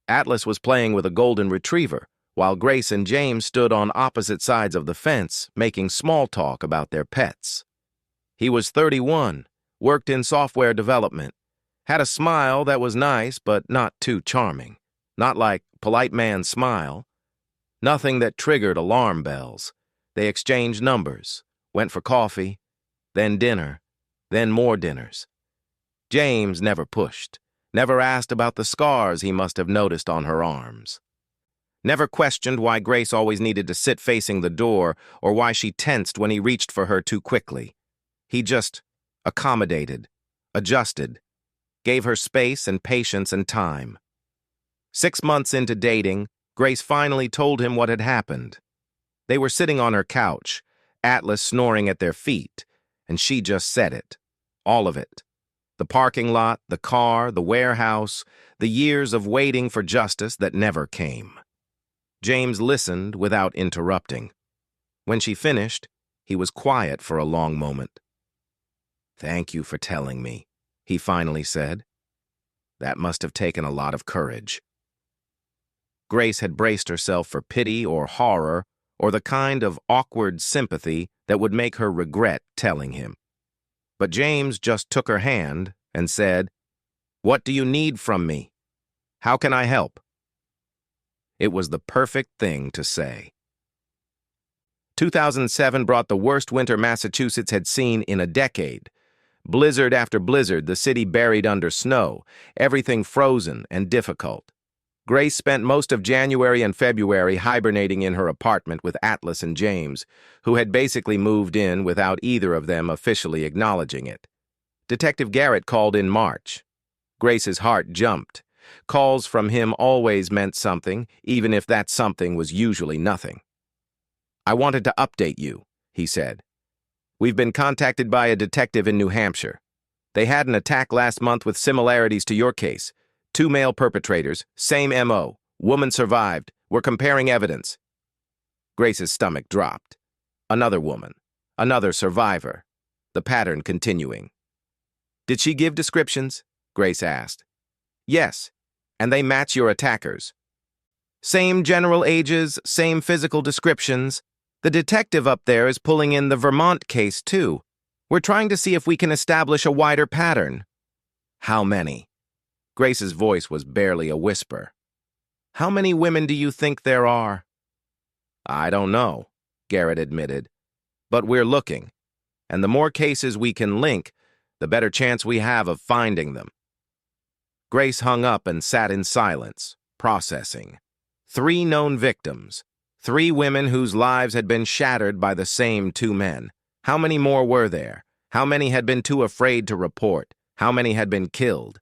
Atlas was playing with a golden retriever, while Grace and James stood on opposite sides of the fence, making small talk about their pets. He was 31, worked in software development, had a smile that was nice but not too charming, not like polite man's smile, nothing that triggered alarm bells. They exchanged numbers, went for coffee, then dinner, then more dinners. James never pushed. Never asked about the scars he must have noticed on her arms. Never questioned why Grace always needed to sit facing the door or why she tensed when he reached for her too quickly. He just accommodated, adjusted, gave her space and patience and time. 6 months into dating, Grace finally told him what had happened. They were sitting on her couch, Atlas snoring at their feet, and she just said it. All of it. The parking lot, the car, the warehouse, the years of waiting for justice that never came. James listened without interrupting. When she finished, he was quiet for a long moment. "Thank you for telling me," he finally said. "That must have taken a lot of courage." Grace had braced herself for pity or horror or the kind of awkward sympathy that would make her regret telling him. But James just took her hand and said, "What do you need from me? How can I help?" It was the perfect thing to say. 2007 brought the worst winter Massachusetts had seen in a decade. Blizzard after blizzard, the city buried under snow, everything frozen and difficult. Grace spent most of January and February hibernating in her apartment with Atlas and James, who had basically moved in without either of them officially acknowledging it. Detective Garrett called in March. Grace's heart jumped. Calls from him always meant something, even if that something was usually nothing. "I wanted to update you," he said. "We've been contacted by a detective in New Hampshire. They had an attack last month with similarities to your case. 2 male perpetrators, same MO. Woman survived. We're comparing evidence." Grace's stomach dropped. Another woman. Another survivor. The pattern continuing. "Did she give descriptions?" Grace asked. "Yes, and they match your attackers. Same general ages, same physical descriptions. The detective up there is pulling in the Vermont case, too. We're trying to see if we can establish a wider pattern." "How many?" Grace's voice was barely a whisper. "How many women do you think there are?" "I don't know," Garrett admitted. "But we're looking, and the more cases we can link, the better chance we have of finding them." Grace hung up and sat in silence, processing. 3 known victims. 3 women whose lives had been shattered by the same 2 men. How many more were there? How many had been too afraid to report? How many had been killed?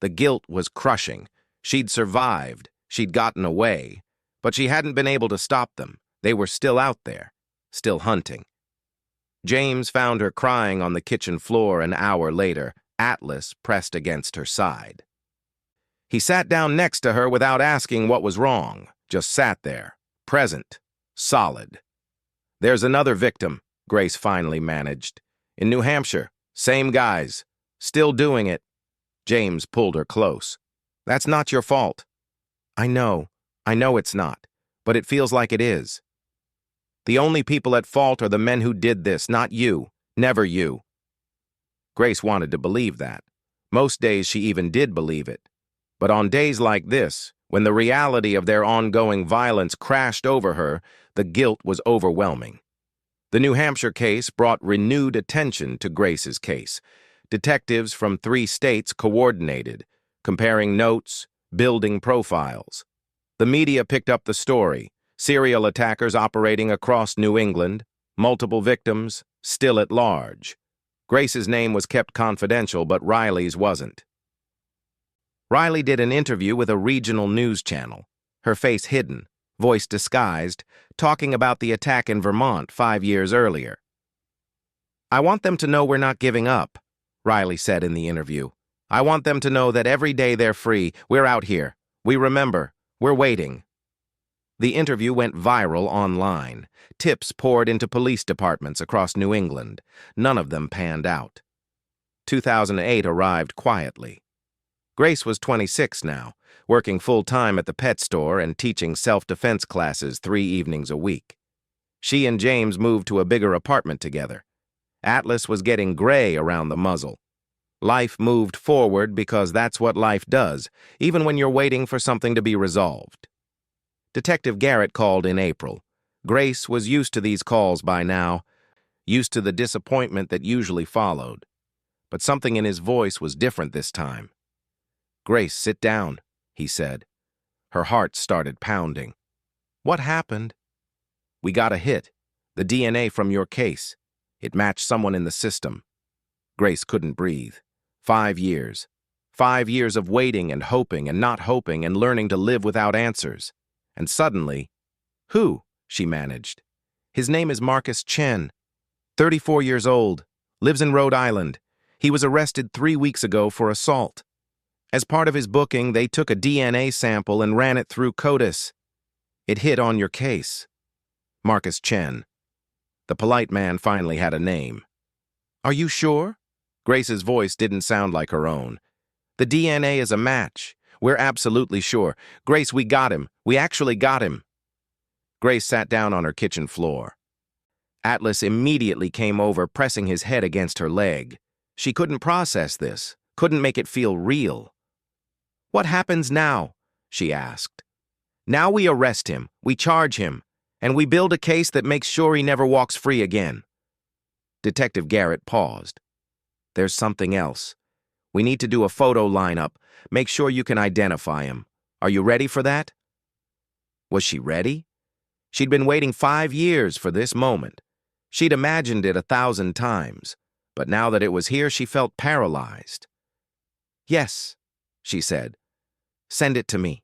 The guilt was crushing. She'd survived. She'd gotten away. But she hadn't been able to stop them. They were still out there, still hunting. James found her crying on the kitchen floor an hour later, Atlas pressed against her side. He sat down next to her without asking what was wrong, just sat there, present, Solid. There's another victim, Grace finally managed. In New Hampshire. Same guys. Still doing it. James pulled her close. That's not your fault. I know it's not, but it feels like it is. The only people at fault are the men who did this, not you. Never you. Grace wanted to believe that. Most days she even did believe it. But on days like this, when the reality of their ongoing violence crashed over her, the guilt was overwhelming. The New Hampshire case brought renewed attention to Grace's case. Detectives from 3 states coordinated, comparing notes, building profiles. The media picked up the story. Serial attackers operating across New England, multiple victims, still at large. Grace's name was kept confidential, but Riley's wasn't. Riley did an interview with a regional news channel, her face hidden, voice disguised, talking about the attack in Vermont 5 years earlier. I want them to know we're not giving up, Riley said in the interview. I want them to know that every day they're free, we're out here. We remember. We're waiting. The interview went viral online. Tips poured into police departments across New England. None of them panned out. 2008 arrived quietly. Grace was 26 now, working full-time at the pet store and teaching self-defense classes 3 evenings a week. She and James moved to a bigger apartment together. Atlas was getting gray around the muzzle. Life moved forward because that's what life does, even when you're waiting for something to be resolved. Detective Garrett called in April. Grace was used to these calls by now, used to the disappointment that usually followed. But something in his voice was different this time. Grace, sit down, he said. Her heart started pounding. What happened? We got a hit. The DNA from your case. It matched someone in the system. Grace couldn't breathe. 5 years. 5 years of waiting and hoping and not hoping and learning to live without answers. And suddenly, who? She managed. His name is Marcus Chen. 34 years old. Lives in Rhode Island. He was arrested 3 weeks ago for assault. As part of his booking, they took a DNA sample and ran it through CODIS. It hit on your case. Marcus Chen. The polite man finally had a name. Are you sure? Grace's voice didn't sound like her own. The DNA is a match. We're absolutely sure. Grace, we got him. We actually got him. Grace sat down on her kitchen floor. Atlas immediately came over, pressing his head against her leg. She couldn't process this, couldn't make it feel real. What happens now? She asked. Now we arrest him, we charge him, and we build a case that makes sure he never walks free again. Detective Garrett paused. There's something else. We need to do a photo lineup, make sure you can identify him. Are you ready for that? Was she ready? She'd been waiting 5 years for this moment. She'd imagined it 1,000 times, but now that it was here, she felt paralyzed. Yes, she said. Send it to me.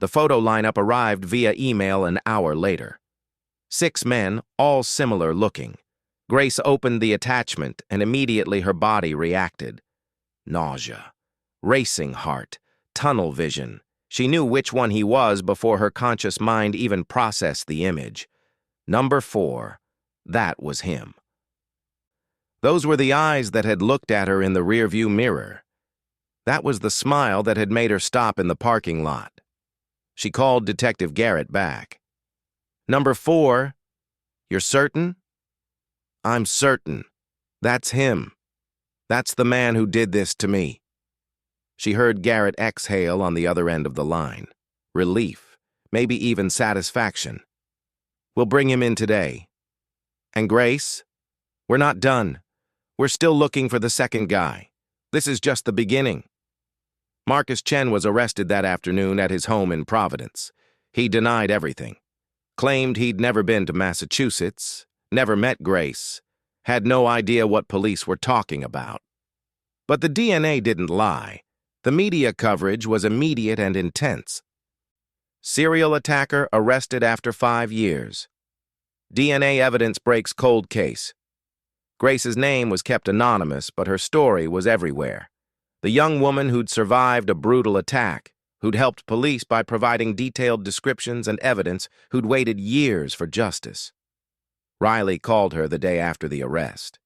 The photo lineup arrived via email an hour later. 6 men, all similar looking. Grace opened the attachment, and immediately her body reacted. Nausea, racing heart, tunnel vision. She knew which one he was before her conscious mind even processed the image. Number 4. That was him. Those were the eyes that had looked at her in the rearview mirror. That was the smile that had made her stop in the parking lot. She called Detective Garrett back. Number 4, you're certain? I'm certain. That's him. That's the man who did this to me. She heard Garrett exhale on the other end of the line. Relief, maybe even satisfaction. We'll bring him in today. And Grace? We're not done. We're still looking for the second guy. This is just the beginning. Marcus Chen was arrested that afternoon at his home in Providence. He denied everything. Claimed he'd never been to Massachusetts, never met Grace, had no idea what police were talking about. But the DNA didn't lie. The media coverage was immediate and intense. Serial attacker arrested after 5 years. DNA evidence breaks cold case. Grace's name was kept anonymous, but her story was everywhere. The young woman who'd survived a brutal attack, who'd helped police by providing detailed descriptions and evidence, who'd waited years for justice. Riley called her the day after the arrest.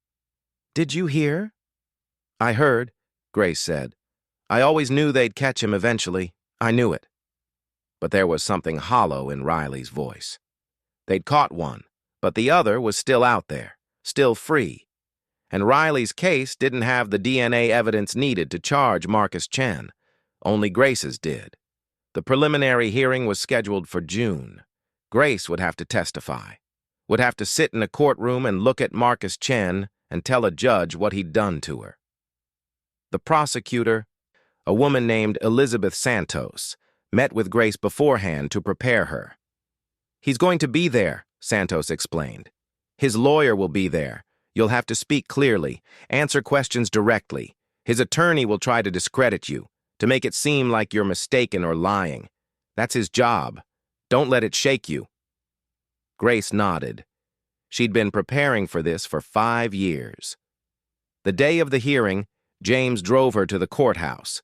"Did you hear?" "I heard," Grace said. "I always knew they'd catch him eventually. I knew it." But there was something hollow in Riley's voice. They'd caught one, but the other was still out there, still free. And Riley's case didn't have the DNA evidence needed to charge Marcus Chen. Only Grace's did. The preliminary hearing was scheduled for June. Grace would have to testify, would have to sit in a courtroom and look at Marcus Chen and tell a judge what he'd done to her. The prosecutor, a woman named Elizabeth Santos, met with Grace beforehand to prepare her. "He's going to be there," Santos explained. "His lawyer will be there. You'll have to speak clearly, answer questions directly. His attorney will try to discredit you, to make it seem like you're mistaken or lying. That's his job. Don't let it shake you." Grace nodded. She'd been preparing for this for 5 years. The day of the hearing, James drove her to the courthouse.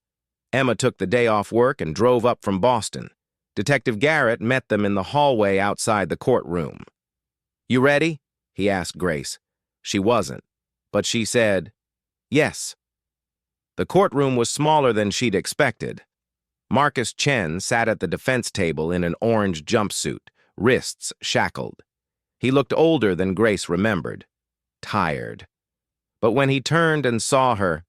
Emma took the day off work and drove up from Boston. Detective Garrett met them in the hallway outside the courtroom. "You ready?" he asked Grace. She wasn't, but she said, "Yes." The courtroom was smaller than she'd expected. Marcus Chen sat at the defense table in an orange jumpsuit, wrists shackled. He looked older than Grace remembered, tired. But when he turned and saw her,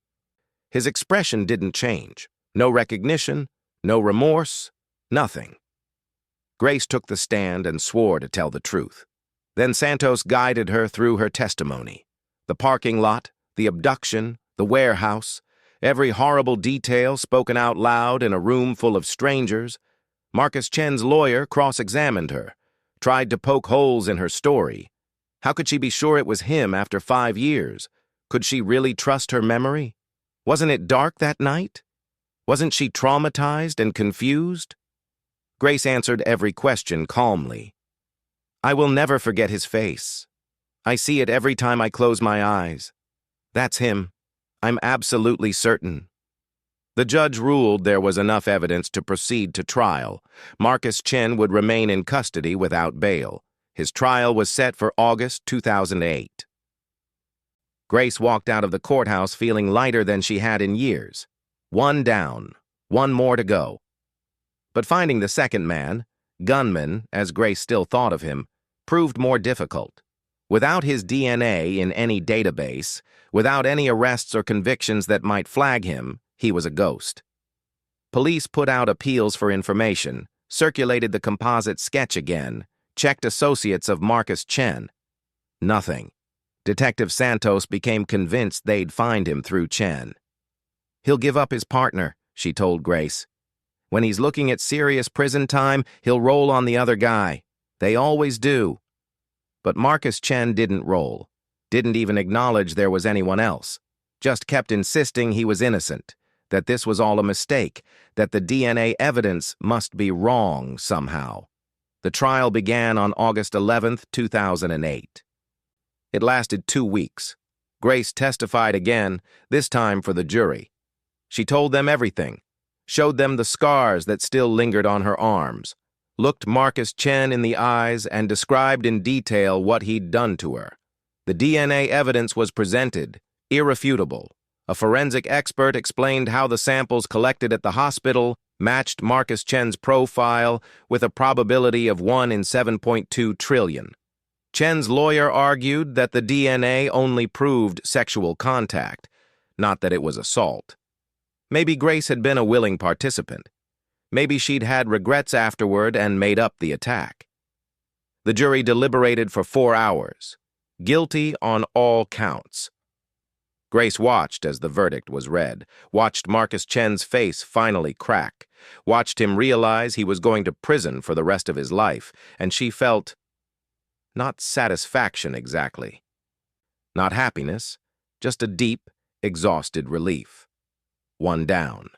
his expression didn't change. No recognition, no remorse, nothing. Grace took the stand and swore to tell the truth. Then Santos guided her through her testimony. The parking lot, the abduction, the warehouse, every horrible detail spoken out loud in a room full of strangers. Marcus Chen's lawyer cross-examined her, tried to poke holes in her story. How could she be sure it was him after 5 years? Could she really trust her memory? Wasn't it dark that night? Wasn't she traumatized and confused? Grace answered every question calmly. "I will never forget his face. I see it every time I close my eyes. That's him. I'm absolutely certain." The judge ruled there was enough evidence to proceed to trial. Marcus Chen would remain in custody without bail. His trial was set for August 2008. Grace walked out of the courthouse feeling lighter than she had in years. One down, one more to go. But finding the second man, gunman, as Grace still thought of him, proved more difficult. Without his DNA in any database, without any arrests or convictions that might flag him, he was a ghost. Police put out appeals for information, circulated the composite sketch again, checked associates of Marcus Chen. Nothing. Detective Santos became convinced they'd find him through Chen. "He'll give up his partner," she told Grace. "When he's looking at serious prison time, he'll roll on the other guy. They always do." But Marcus Chen didn't roll, didn't even acknowledge there was anyone else, just kept insisting he was innocent, that this was all a mistake, that the DNA evidence must be wrong somehow. The trial began on August 11th, 2008. It lasted 2 weeks. Grace testified again, this time for the jury. She told them everything, showed them the scars that still lingered on her arms, looked Marcus Chen in the eyes and described in detail what he'd done to her. The DNA evidence was presented, irrefutable. A forensic expert explained how the samples collected at the hospital matched Marcus Chen's profile with a probability of 1 in 7.2 trillion. Chen's lawyer argued that the DNA only proved sexual contact, not that it was assault. Maybe Grace had been a willing participant. Maybe she'd had regrets afterward and made up the attack. The jury deliberated for 4 hours. Guilty on all counts. Grace watched as the verdict was read, watched Marcus Chen's face finally crack, watched him realize he was going to prison for the rest of his life, and she felt not satisfaction exactly. Not happiness, just a deep, exhausted relief. One down.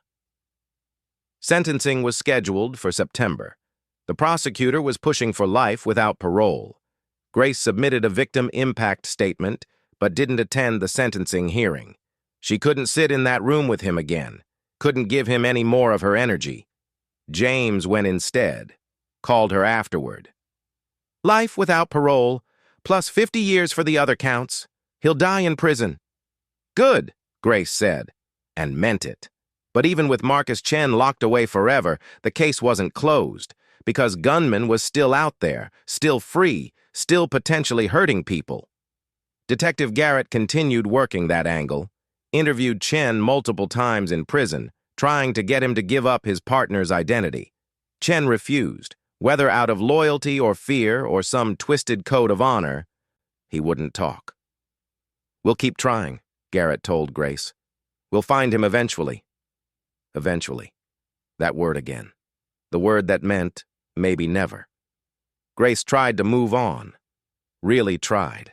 Sentencing was scheduled for September. The prosecutor was pushing for life without parole. Grace submitted a victim impact statement, but didn't attend the sentencing hearing. She couldn't sit in that room with him again, couldn't give him any more of her energy. James went instead, called her afterward. Life without parole, plus 50 years for the other counts. He'll die in prison. Good, Grace said, and meant it. But even with Marcus Chen locked away forever, the case wasn't closed, because Gunman was still out there, still free, still potentially hurting people. Detective Garrett continued working that angle, interviewed Chen multiple times in prison, trying to get him to give up his partner's identity. Chen refused. Whether out of loyalty or fear or some twisted code of honor, he wouldn't talk. We'll keep trying, Garrett told Grace. We'll find him eventually. Eventually. That word again. The word that meant maybe never. Grace tried to move on. Really tried.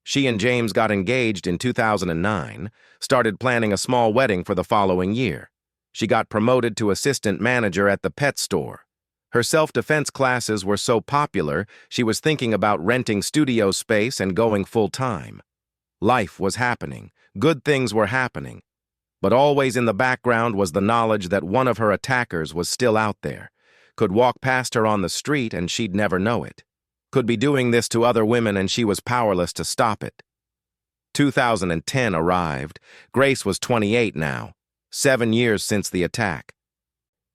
She and James got engaged in 2009, started planning a small wedding for the following year. She got promoted to assistant manager at the pet store. Her self-defense classes were so popular, she was thinking about renting studio space and going full-time. Life was happening. Good things were happening. But always in the background was the knowledge that one of her attackers was still out there, could walk past her on the street and she'd never know it, could be doing this to other women and she was powerless to stop it. 2010 arrived. Grace was 28 now, 7 years since the attack.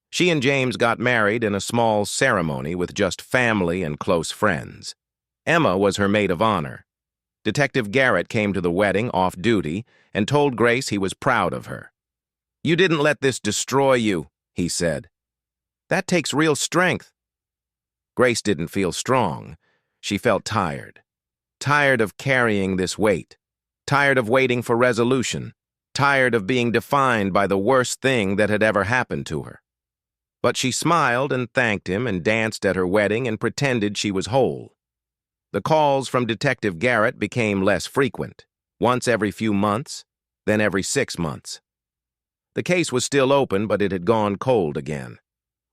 She and James got married in a small ceremony with just family and close friends. Emma was her maid of honor. Detective Garrett came to the wedding off duty and told Grace he was proud of her. You didn't let this destroy you, he said. That takes real strength. Grace didn't feel strong. She felt tired. Tired of carrying this weight. Tired of waiting for resolution. Tired of being defined by the worst thing that had ever happened to her. But she smiled and thanked him and danced at her wedding and pretended she was whole. The calls from Detective Garrett became less frequent, once every few months, then every 6 months. The case was still open, but it had gone cold again.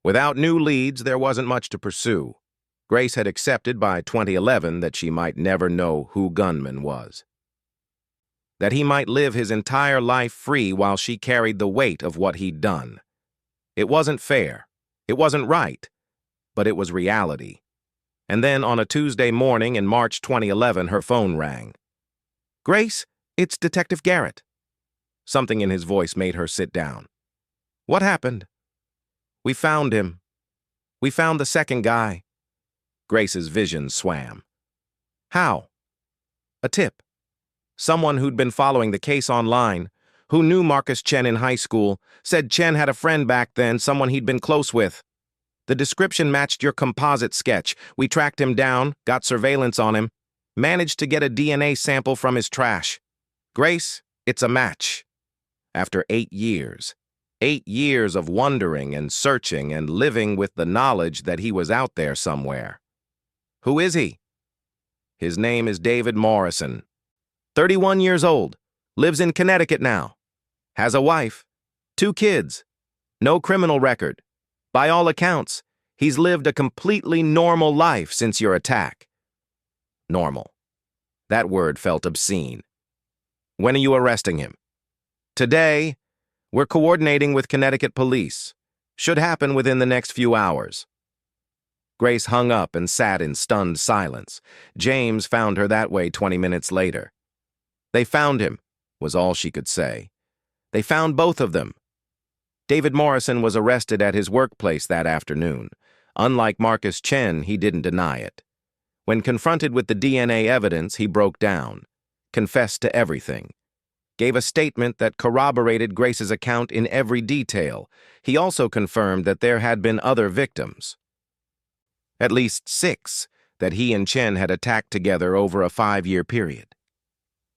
Without new leads, there wasn't much to pursue. Grace had accepted by 2011 that she might never know who Gunman was. That he might live his entire life free while she carried the weight of what he'd done. It wasn't fair. It wasn't right. But it was reality. And then on a Tuesday morning in March 2011, her phone rang. Grace, it's Detective Garrett. Something in his voice made her sit down. What happened? We found him. We found the second guy. Grace's vision swam. How? A tip. Someone who'd been following the case online, who knew Marcus Chen in high school, said Chen had a friend back then, someone he'd been close with. The description matched your composite sketch. We tracked him down, got surveillance on him, managed to get a DNA sample from his trash. Grace, it's a match. After 8 years. 8 years of wondering and searching and living with the knowledge that he was out there somewhere. Who is he? His name is David Morrison. 31 years old. Lives in Connecticut now. Has a wife. 2 kids. No criminal record. By all accounts, he's lived a completely normal life since your attack. Normal. That word felt obscene. When are you arresting him? Today. We're coordinating with Connecticut police. Should happen within the next few hours. Grace hung up and sat in stunned silence. James found her that way 20 minutes later. They found him, was all she could say. They found both of them. David Morrison was arrested at his workplace that afternoon. Unlike Marcus Chen, he didn't deny it. When confronted with the DNA evidence, he broke down, confessed to everything, gave a statement that corroborated Grace's account in every detail. He also confirmed that there had been other victims. At least 6 that he and Chen had attacked together over a 5-year period.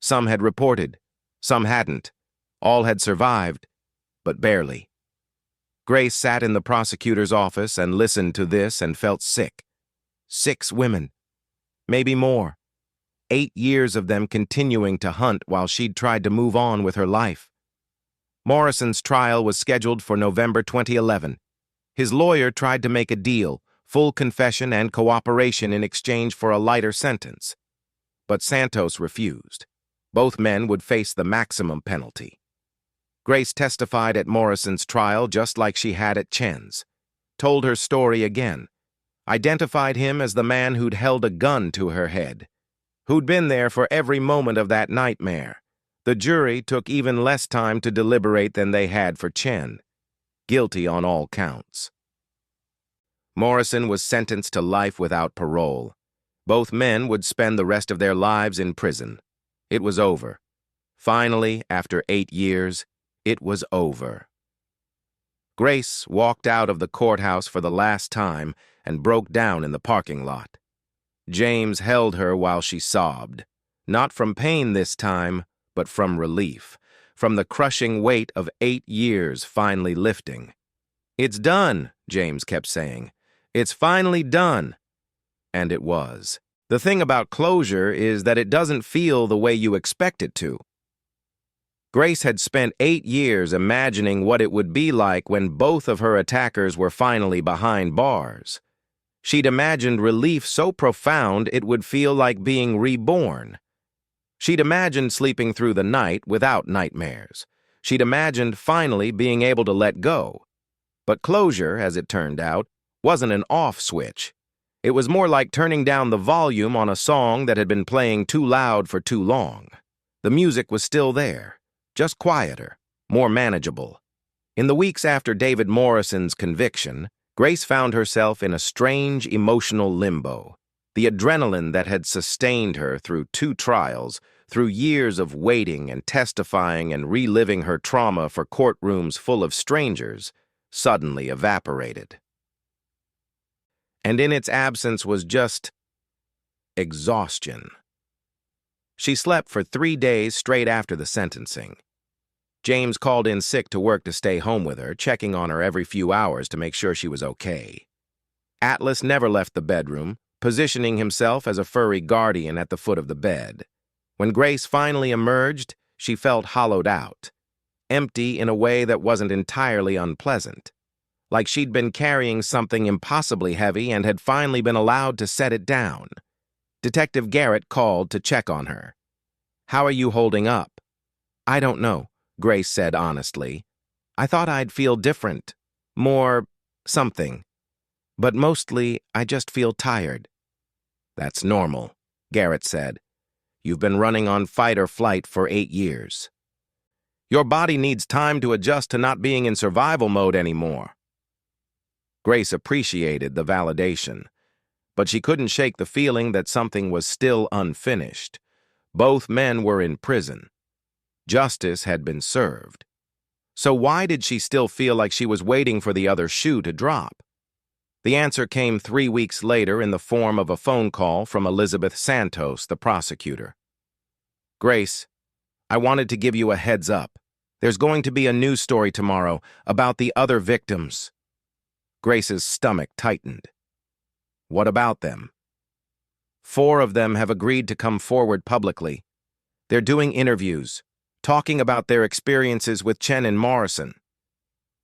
Some had reported, some hadn't. All had survived, but barely. Grace sat in the prosecutor's office and listened to this and felt sick. 6 women, maybe more. 8 years of them continuing to hunt while she'd tried to move on with her life. Morrison's trial was scheduled for November 2011. His lawyer tried to make a deal, full confession and cooperation in exchange for a lighter sentence. But Santos refused. Both men would face the maximum penalty. Grace testified at Morrison's trial just like she had at Chen's. told her story again, identified him as the man who'd held a gun to her head, who'd been there for every moment of that nightmare. The jury took even less time to deliberate than they had for Chen. Guilty on all counts. Morrison was sentenced to life without parole. Both men would spend the rest of their lives in prison. It was over. Finally, after 8 years, it was over. Grace walked out of the courthouse for the last time and broke down in the parking lot. James held her while she sobbed, not from pain this time, but from relief, from the crushing weight of 8 years finally lifting. "It's done," James kept saying. "It's finally done." And it was. The thing about closure is that it doesn't feel the way you expect it to. Grace had spent 8 years imagining what it would be like when both of her attackers were finally behind bars. She'd imagined relief so profound it would feel like being reborn. She'd imagined sleeping through the night without nightmares. She'd imagined finally being able to let go. But closure, as it turned out, wasn't an off switch. It was more like turning down the volume on a song that had been playing too loud for too long. The music was still there, just quieter, more manageable. In the weeks after David Morrison's conviction, Grace found herself in a strange emotional limbo. The adrenaline that had sustained her through 2 trials, through years of waiting and testifying and reliving her trauma for courtrooms full of strangers, suddenly evaporated. And in its absence was just exhaustion. She slept for 3 days straight after the sentencing. James called in sick to work to stay home with her, checking on her every few hours to make sure she was okay. Atlas never left the bedroom, positioning himself as a furry guardian at the foot of the bed. When Grace finally emerged, she felt hollowed out, empty in a way that wasn't entirely unpleasant, like she'd been carrying something impossibly heavy and had finally been allowed to set it down. Detective Garrett called to check on her. "How are you holding up?" "I don't know," Grace said honestly. "I thought I'd feel different, more something. But mostly, I just feel tired." "That's normal," Garrett said. "You've been running on fight or flight for 8 years. Your body needs time to adjust to not being in survival mode anymore." Grace appreciated the validation, but she couldn't shake the feeling that something was still unfinished. Both men were in prison. Justice had been served. So why did she still feel like she was waiting for the other shoe to drop? The answer came 3 weeks later in the form of a phone call from Elizabeth Santos, the prosecutor. "Grace, I wanted to give you a heads up. There's going to be a news story tomorrow about the other victims." Grace's stomach tightened. "What about them?" "4 of them have agreed to come forward publicly. They're doing interviews, talking about their experiences with Chen and Morrison.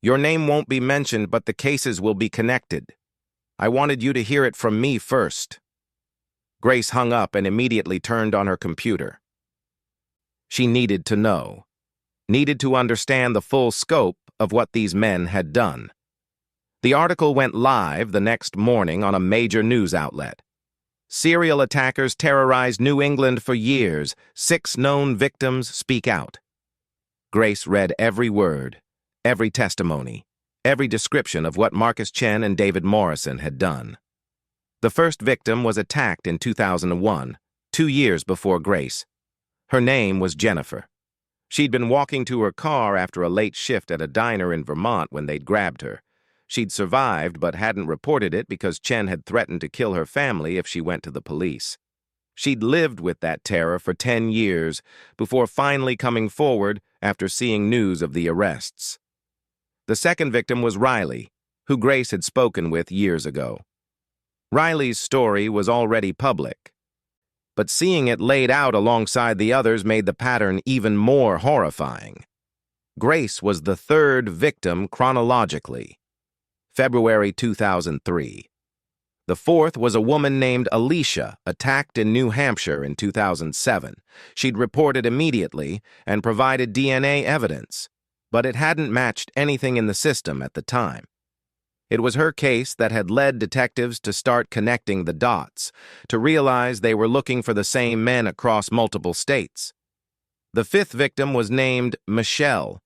Your name won't be mentioned, but the cases will be connected. I wanted you to hear it from me first." Grace hung up and immediately turned on her computer. She needed to know, needed to understand the full scope of what these men had done. The article went live the next morning on a major news outlet. "Serial attackers terrorized New England for years. 6 known victims speak out." Grace read every word, every testimony, every description of what Marcus Chen and David Morrison had done. The first victim was attacked in 2001, 2 years before Grace. Her name was Jennifer. She'd been walking to her car after a late shift at a diner in Vermont when they'd grabbed her. She'd survived but hadn't reported it because Chen had threatened to kill her family if she went to the police. She'd lived with that terror for 10 years before finally coming forward after seeing news of the arrests. The second victim was Riley, who Grace had spoken with years ago. Riley's story was already public, but seeing it laid out alongside the others made the pattern even more horrifying. Grace was the 3rd victim chronologically, February 2003. The 4th was a woman named Alicia, attacked in New Hampshire in 2007. She'd reported immediately and provided DNA evidence, but it hadn't matched anything in the system at the time. It was her case that had led detectives to start connecting the dots, to realize they were looking for the same men across multiple states. The fifth victim was named Michelle.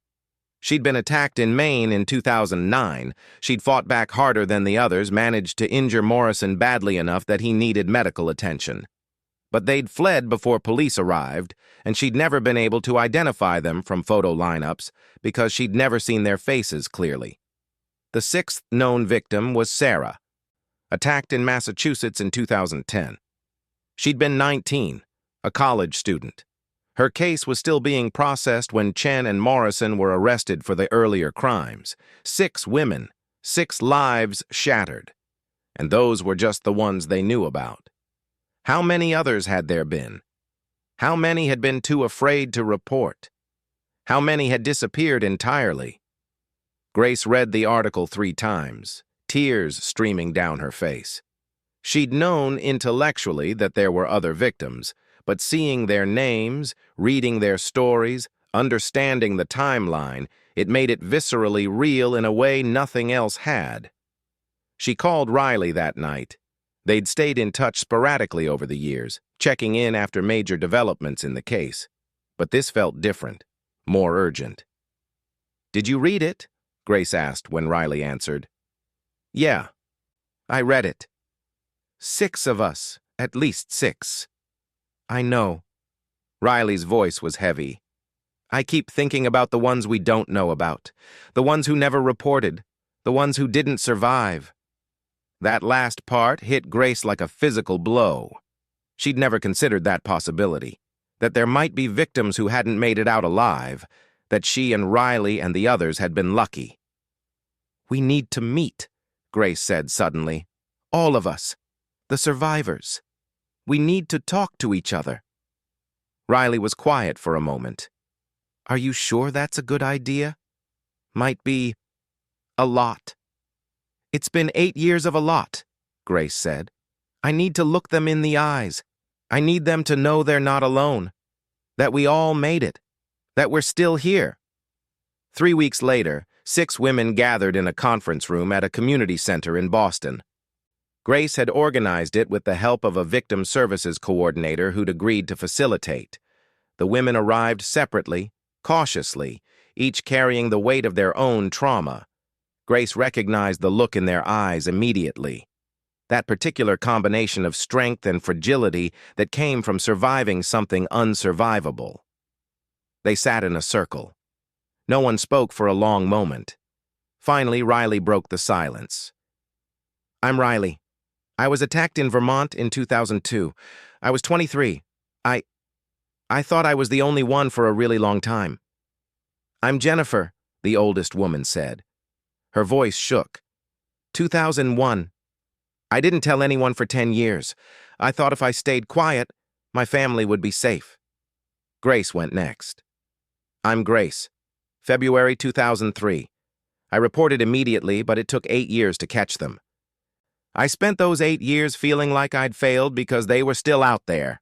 She'd been attacked in Maine in 2009. She'd fought back harder than the others, managed to injure Morrison badly enough that he needed medical attention. But they'd fled before police arrived, and she'd never been able to identify them from photo lineups because she'd never seen their faces clearly. The sixth known victim was Sarah, attacked in Massachusetts in 2010. She'd been 19, a college student. Her case was still being processed when Chen and Morrison were arrested for the earlier crimes. 6 women, 6 lives shattered. And those were just the ones they knew about. How many others had there been? How many had been too afraid to report? How many had disappeared entirely? Grace read the article 3 times, tears streaming down her face. She'd known intellectually that there were other victims, but seeing their names, reading their stories, understanding the timeline, it made it viscerally real in a way nothing else had. She called Riley that night. They'd stayed in touch sporadically over the years, checking in after major developments in the case. But this felt different, more urgent. "Did you read it?" Grace asked when Riley answered. "Yeah, I read it. 6 of us, at least 6. I know." Riley's voice was heavy. "I keep thinking about the ones we don't know about, the ones who never reported, the ones who didn't survive." That last part hit Grace like a physical blow. She'd never considered that possibility, that there might be victims who hadn't made it out alive, that she and Riley and the others had been lucky. "We need to meet," Grace said suddenly. "All of us, the survivors. We need to talk to each other." Riley was quiet for a moment. "Are you sure that's a good idea?" "Might be a lot." "It's been 8 years of a lot," Grace said. "I need to look them in the eyes. I need them to know they're not alone, that we all made it, that we're still here." 3 weeks later, 6 women gathered in a conference room at a community center in Boston. Grace had organized it with the help of a victim services coordinator who'd agreed to facilitate. The women arrived separately, cautiously, each carrying the weight of their own trauma. Grace recognized the look in their eyes immediately. That particular combination of strength and fragility that came from surviving something unsurvivable. They sat in a circle. No one spoke for a long moment. Finally, Riley broke the silence. "I'm Riley. I was attacked in Vermont in 2002. I was 23. I thought I was the only one for a really long time." "I'm Jennifer," the oldest woman said. Her voice shook. 2001. I didn't tell anyone for 10 years. I thought if I stayed quiet, my family would be safe." Grace went next. "I'm Grace. February 2003. I reported immediately, but it took 8 years to catch them. I spent those 8 years feeling like I'd failed because they were still out there."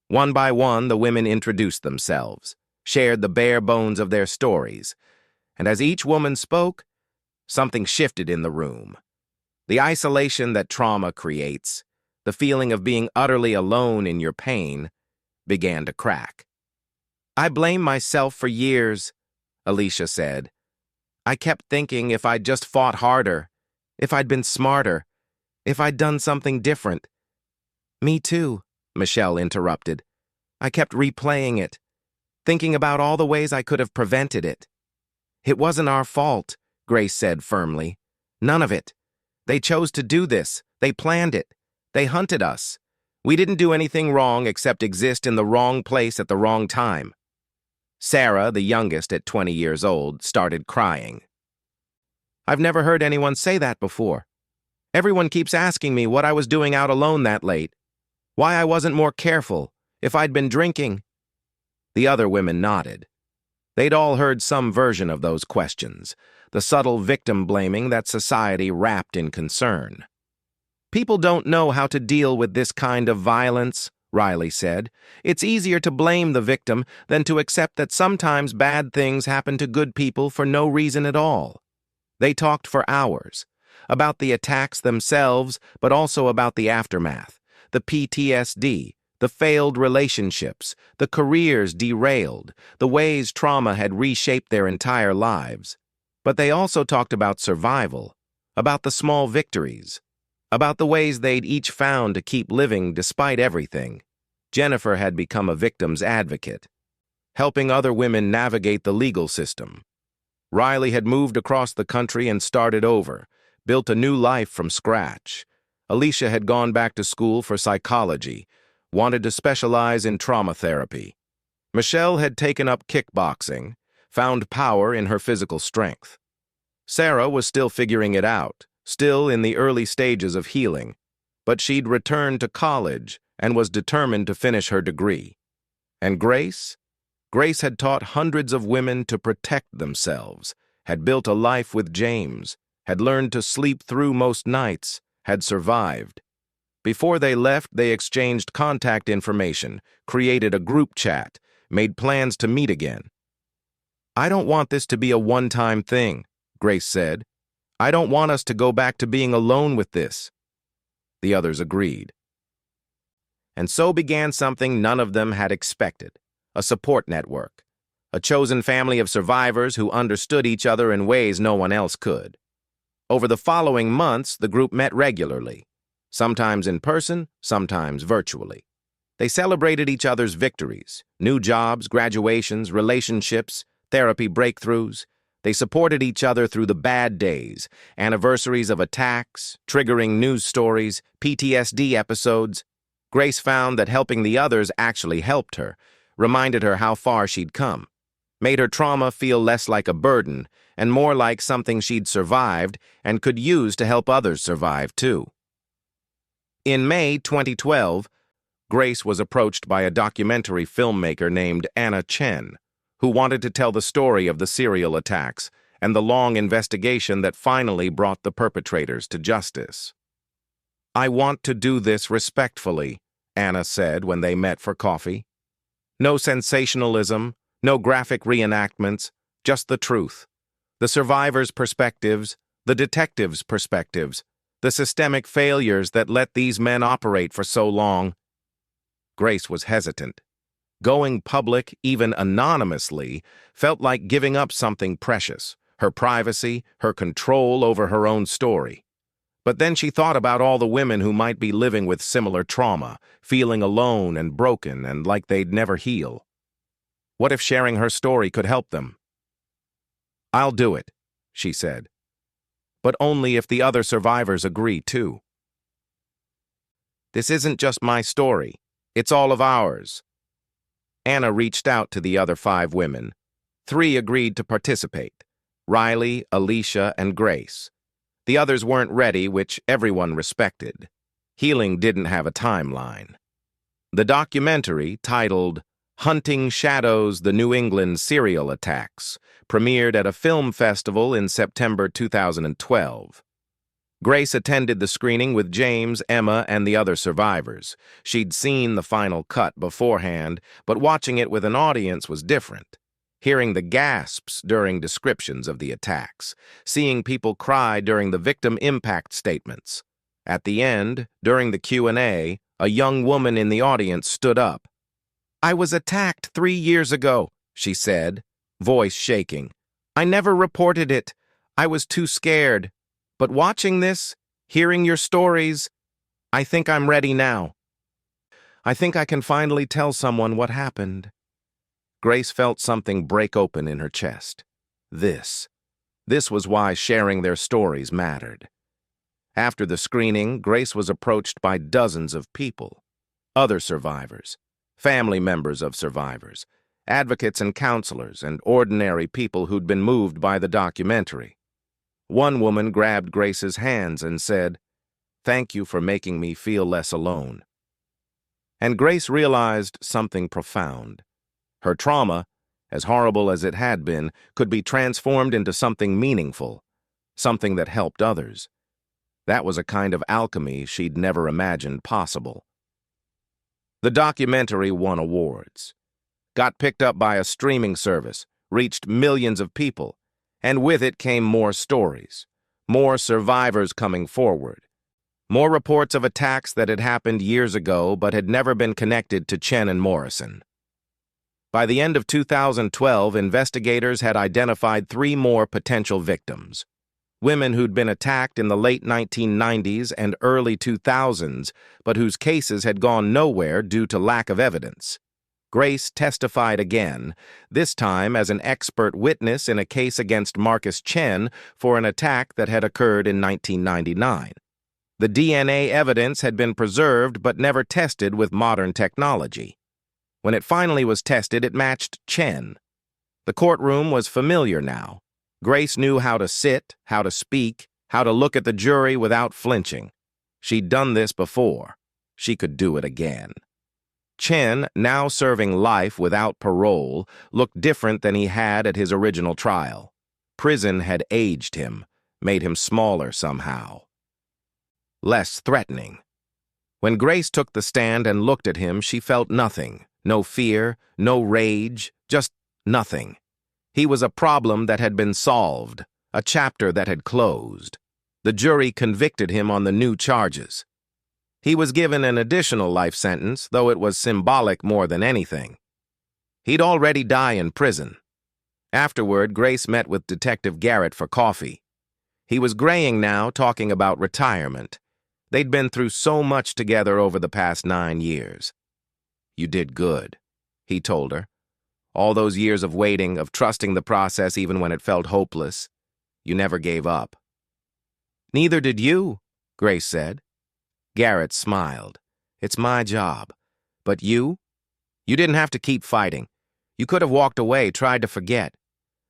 One by one, the women introduced themselves, shared the bare bones of their stories, and as each woman spoke, something shifted in the room. The isolation that trauma creates, the feeling of being utterly alone in your pain, began to crack. "I blame myself for years," Alicia said. "I kept thinking if I'd just fought harder, if I'd been smarter, if I'd done something different." "Me too," Michelle interrupted. "I kept replaying it, thinking about all the ways I could have prevented it." "It wasn't our fault," Grace said firmly. "None of it. They chose to do this. They planned it. They hunted us. We didn't do anything wrong except exist in the wrong place at the wrong time." Sarah, the youngest at 20 years old, started crying. "I've never heard anyone say that before. Everyone keeps asking me what I was doing out alone that late, why I wasn't more careful, if I'd been drinking." The other women nodded. They'd all heard some version of those questions, the subtle victim blaming that society wrapped in concern. "People don't know how to deal with this kind of violence," Riley said. "It's easier to blame the victim than to accept that sometimes bad things happen to good people for no reason at all." They talked for hours, about the attacks themselves, but also about the aftermath, the PTSD, the failed relationships, the careers derailed, the ways trauma had reshaped their entire lives. But they also talked about survival, about the small victories, about the ways they'd each found to keep living despite everything. Jennifer had become a victim's advocate, helping other women navigate the legal system. Riley had moved across the country and started over, built a new life from scratch. Alicia had gone back to school for psychology, wanted to specialize in trauma therapy. Michelle had taken up kickboxing, found power in her physical strength. Sarah was still figuring it out, still in the early stages of healing, but she'd returned to college and was determined to finish her degree. And Grace? Grace had taught hundreds of women to protect themselves, had built a life with James, had learned to sleep through most nights, had survived. Before they left, they exchanged contact information, created a group chat, made plans to meet again. "I don't want this to be a one-time thing," Grace said. "I don't want us to go back to being alone with this." The others agreed. And so began something none of them had expected, a support network, a chosen family of survivors who understood each other in ways no one else could. Over the following months, the group met regularly, sometimes in person, sometimes virtually. They celebrated each other's victories, new jobs, graduations, relationships, therapy breakthroughs. They supported each other through the bad days, anniversaries of attacks, triggering news stories, PTSD episodes. Grace found that helping the others actually helped her, reminded her how far she'd come, made her trauma feel less like a burden and more like something she'd survived and could use to help others survive too. In May 2012, Grace was approached by a documentary filmmaker named Anna Chen, who wanted to tell the story of the serial attacks and the long investigation that finally brought the perpetrators to justice. "I want to do this respectfully," Anna said when they met for coffee. "No sensationalism, no graphic reenactments, just the truth. The survivors' perspectives, the detectives' perspectives, the systemic failures that let these men operate for so long." Grace was hesitant. Going public, even anonymously, felt like giving up something precious, her privacy, her control over her own story. But then she thought about all the women who might be living with similar trauma, feeling alone and broken and like they'd never heal. What if sharing her story could help them? "I'll do it," she said. "But only if the other survivors agree too. This isn't just my story. It's all of ours." Anna reached out to the other 5 women. 3 agreed to participate: Riley, Alicia, and Grace. The others weren't ready, which everyone respected. Healing didn't have a timeline. The documentary, titled Hunting Shadows: The New England Serial Attacks, premiered at a film festival in September 2012. Grace attended the screening with James, Emma, and the other survivors. She'd seen the final cut beforehand, but watching it with an audience was different. Hearing the gasps during descriptions of the attacks, seeing people cry during the victim impact statements. At the end, during the Q&A, a young woman in the audience stood up. "I was attacked 3 years ago," she said, voice shaking. "I never reported it. I was too scared. But watching this, hearing your stories, I think I'm ready now. I think I can finally tell someone what happened." Grace felt something break open in her chest. This was why sharing their stories mattered. After the screening, Grace was approached by dozens of people. Other survivors, family members of survivors, advocates and counselors, and ordinary people who'd been moved by the documentary. One woman grabbed Grace's hands and said, "Thank you for making me feel less alone." And Grace realized something profound. Her trauma, as horrible as it had been, could be transformed into something meaningful, something that helped others. That was a kind of alchemy she'd never imagined possible. The documentary won awards, got picked up by a streaming service, reached millions of people, and with it came more stories, More survivors coming forward. More reports of attacks that had happened years ago but had never been connected to Chen and Morrison. By the end of 2012, investigators had identified 3 more potential victims. Women who'd been attacked in the late 1990s and early 2000s, but whose cases had gone nowhere due to lack of evidence. Grace testified again, this time as an expert witness in a case against Marcus Chen for an attack that had occurred in 1999. The DNA evidence had been preserved but never tested with modern technology. When it finally was tested, it matched Chen. The courtroom was familiar now. Grace knew how to sit, how to speak, how to look at the jury without flinching. She'd done this before. She could do it again. Chen, now serving life without parole, looked different than he had at his original trial. Prison had aged him, made him smaller somehow. Less threatening. When Grace took the stand and looked at him, she felt nothing. No fear, no rage, just nothing. He was a problem that had been solved, a chapter that had closed. The jury convicted him on the new charges. He was given an additional life sentence, though it was symbolic more than anything. He'd already die in prison. Afterward, Grace met with Detective Garrett for coffee. He was graying now, talking about retirement. They'd been through so much together over the past 9 years. "You did good," he told her. "All those years of waiting, of trusting the process even when it felt hopeless. You never gave up." "Neither did you," Grace said. Garrett smiled. "It's my job. But you? You didn't have to keep fighting. You could have walked away, tried to forget.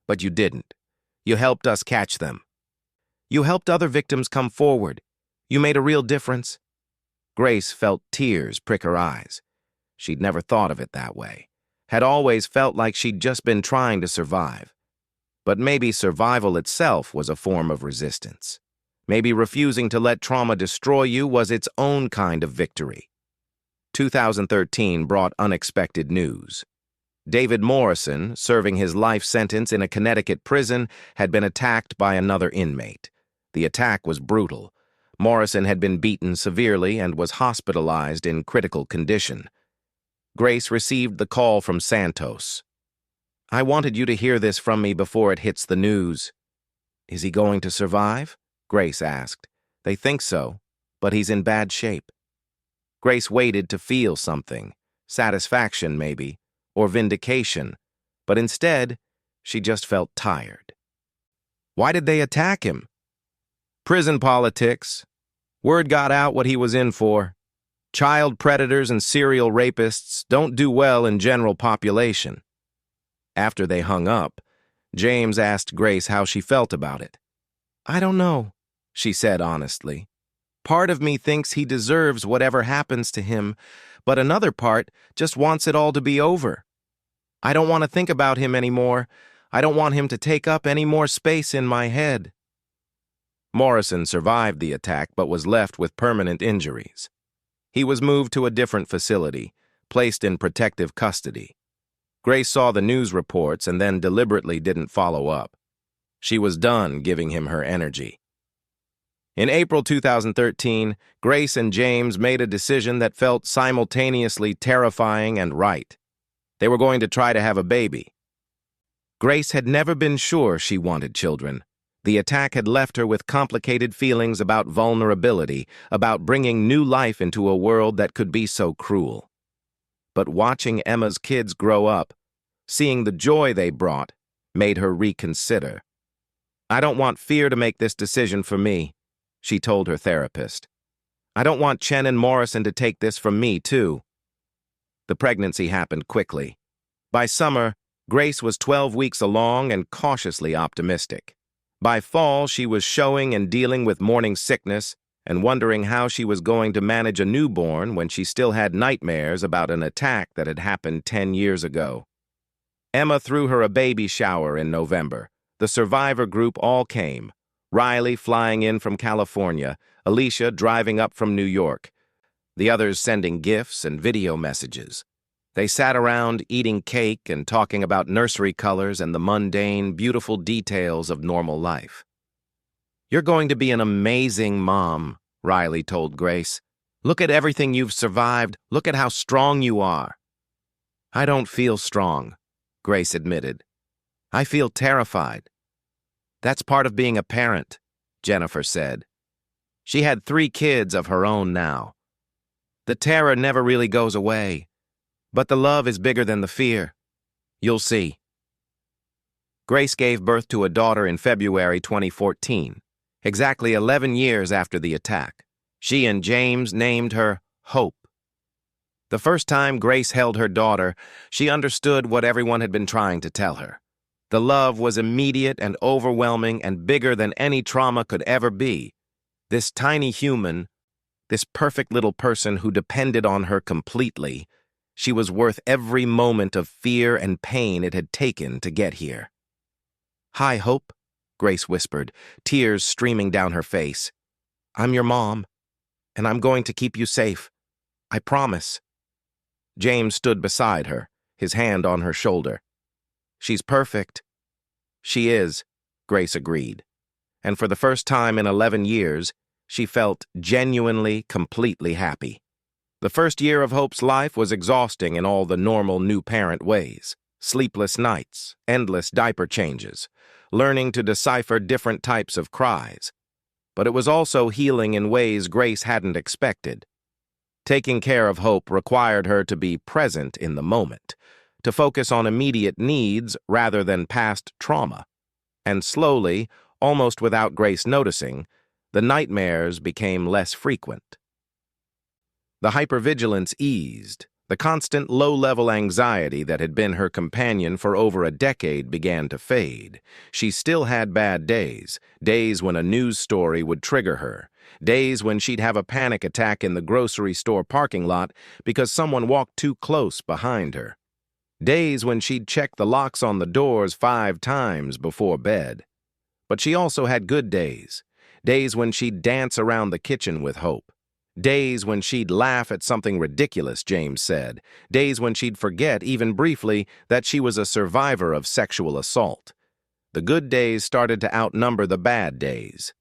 But you didn't. You helped us catch them. You helped other victims come forward. You made a real difference." Grace felt tears prick her eyes. She'd never thought of it that way. Had always felt like she'd just been trying to survive. But maybe survival itself was a form of resistance. Maybe refusing to let trauma destroy you was its own kind of victory. 2013 brought unexpected news. David Morrison, serving his life sentence in a Connecticut prison, had been attacked by another inmate. The attack was brutal. Morrison had been beaten severely and was hospitalized in critical condition. Grace received the call from Santos. "I wanted you to hear this from me before it hits the news." "Is he going to survive?" Grace asked. "They think so, but he's in bad shape." Grace waited to feel something, satisfaction maybe, or vindication, but instead, she just felt tired. Why did they attack him? Prison politics. Word got out what he was in for. Child predators and serial rapists don't do well in general population. After they hung up, James asked Grace how she felt about it. "I don't know," she said honestly. "Part of me thinks he deserves whatever happens to him, but another part just wants it all to be over. I don't want to think about him anymore. I don't want him to take up any more space in my head." Morrison survived the attack but was left with permanent injuries. He was moved to a different facility, placed in protective custody. Grace saw the news reports and then deliberately didn't follow up. She was done giving him her energy. In April 2013, Grace and James made a decision that felt simultaneously terrifying and right. They were going to try to have a baby. Grace had never been sure she wanted children. The attack had left her with complicated feelings about vulnerability, about bringing new life into a world that could be so cruel. But watching Emma's kids grow up, seeing the joy they brought, made her reconsider. "I don't want fear to make this decision for me," she told her therapist. "I don't want Chen and Morrison to take this from me, too." The pregnancy happened quickly. By summer, Grace was 12 weeks along and cautiously optimistic. By fall, she was showing and dealing with morning sickness and wondering how she was going to manage a newborn when she still had nightmares about an attack that had happened 10 years ago. Emma threw her a baby shower in November. The survivor group all came. Riley flying in from California, Alicia driving up from New York, the others sending gifts and video messages. They sat around eating cake and talking about nursery colors and the mundane, beautiful details of normal life. You're going to be an amazing mom, Riley told Grace. Look at everything you've survived. Look at how strong you are. I don't feel strong, Grace admitted. I feel terrified. That's part of being a parent, Jennifer said. She had 3 kids of her own now. The terror never really goes away, but the love is bigger than the fear. You'll see. Grace gave birth to a daughter in February 2014, exactly 11 years after the attack. She and James named her Hope. The first time Grace held her daughter, she understood what everyone had been trying to tell her. The love was immediate and overwhelming and bigger than any trauma could ever be. This tiny human, this perfect little person who depended on her completely, she was worth every moment of fear and pain it had taken to get here. "Hi, Hope," Grace whispered, tears streaming down her face. "I'm your mom, and I'm going to keep you safe. I promise." James stood beside her, his hand on her shoulder. "She's perfect." "She is," Grace agreed. And for the first time in 11 years, she felt genuinely, completely happy. The first year of Hope's life was exhausting in all the normal new parent ways. Sleepless nights, endless diaper changes, learning to decipher different types of cries. But it was also healing in ways Grace hadn't expected. Taking care of Hope required her to be present in the moment, to focus on immediate needs rather than past trauma. And slowly, almost without Grace noticing, the nightmares became less frequent. The hypervigilance eased. The constant low-level anxiety that had been her companion for over a decade began to fade. She still had bad days, days when a news story would trigger her, days when she'd have a panic attack in the grocery store parking lot because someone walked too close behind her, days when she'd check the locks on the doors 5 times before bed. But she also had good days, days when she'd dance around the kitchen with Hope. Days when she'd laugh at something ridiculous, James said. Days when she'd forget, even briefly, that she was a survivor of sexual assault. The good days started to outnumber the bad days.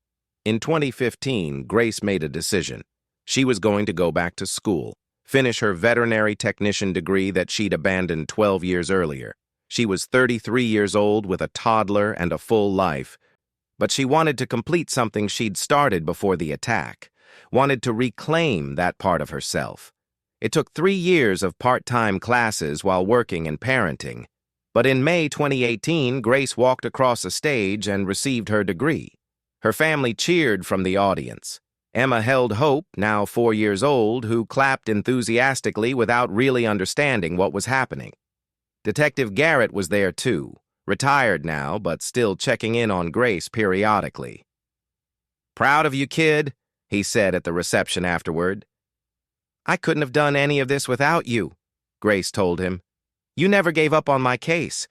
In 2015, Grace made a decision. She was going to go back to school, finish her veterinary technician degree that she'd abandoned 12 years earlier. She was 33 years old with a toddler and a full life, but she wanted to complete something she'd started before the attack. Wanted to reclaim that part of herself. It took 3 years of part-time classes while working and parenting. But in May 2018, Grace walked across a stage and received her degree. Her family cheered from the audience. Emma held Hope, now 4 years old, who clapped enthusiastically without really understanding what was happening. Detective Garrett was there too, retired now, but still checking in on Grace periodically. "Proud of you, kid," he said at the reception afterward. "I couldn't have done any of this without you," Grace told him. "You never gave up on my case,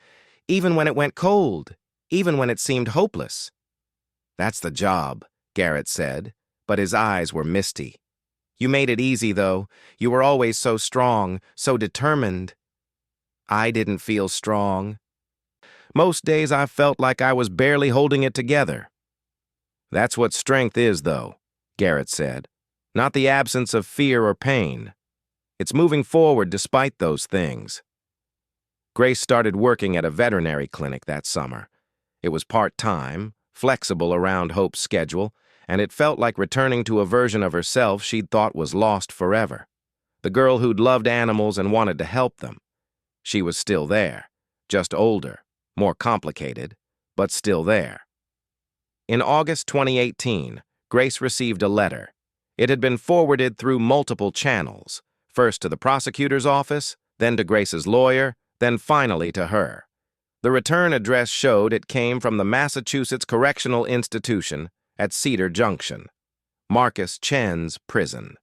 even when it went cold, even when it seemed hopeless." "That's the job," Garrett said, but his eyes were misty. "You made it easy, though. You were always so strong, so determined." "I didn't feel strong. Most days I felt like I was barely holding it together." "That's what strength is, though," Garrett said. "Not the absence of fear or pain. It's moving forward despite those things." Grace started working at a veterinary clinic that summer. It was part-time, flexible around Hope's schedule, and it felt like returning to a version of herself she'd thought was lost forever. The girl who'd loved animals and wanted to help them. She was still there, just older, more complicated, but still there. In August 2018, Grace received a letter. It had been forwarded through multiple channels, first to the prosecutor's office, then to Grace's lawyer, then finally to her. The return address showed it came from the Massachusetts Correctional Institution at Cedar Junction, Marcus Chen's prison.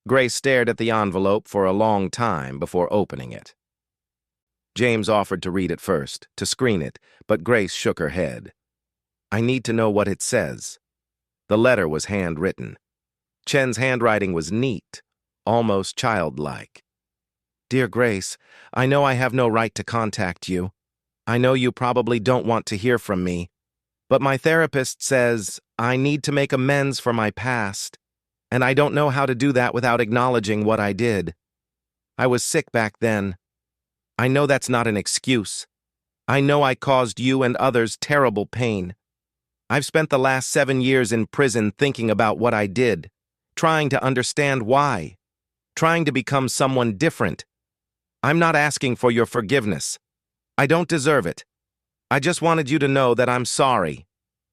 Grace stared at the envelope for a long time before opening it. James offered to read it first, to screen it, but Grace shook her head. "I need to know what it says." The letter was handwritten. Chen's handwriting was neat, almost childlike. "Dear Grace, I know I have no right to contact you. I know you probably don't want to hear from me, But my therapist says I need to make amends for my past, and I don't know how to do that without acknowledging what I did. I was sick back then. I know that's not an excuse. I know I caused you and others terrible pain. I've spent the last 7 years in prison thinking about what I did, trying to understand why, trying to become someone different. I'm not asking for your forgiveness. I don't deserve it. I just wanted you to know that I'm sorry,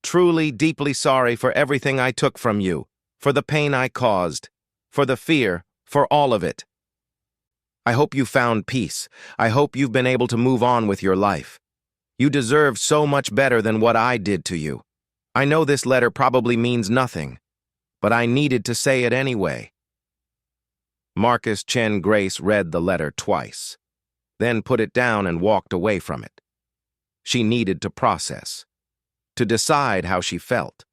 truly, deeply sorry for everything I took from you, for the pain I caused, for the fear, for all of it. I hope you found peace. I hope you've been able to move on with your life. You deserve so much better than what I did to you. I know this letter probably means nothing, but I needed to say it anyway. Marcus Chen Grace read the letter twice, then put it down and walked away from it. She needed to process, to decide how she felt.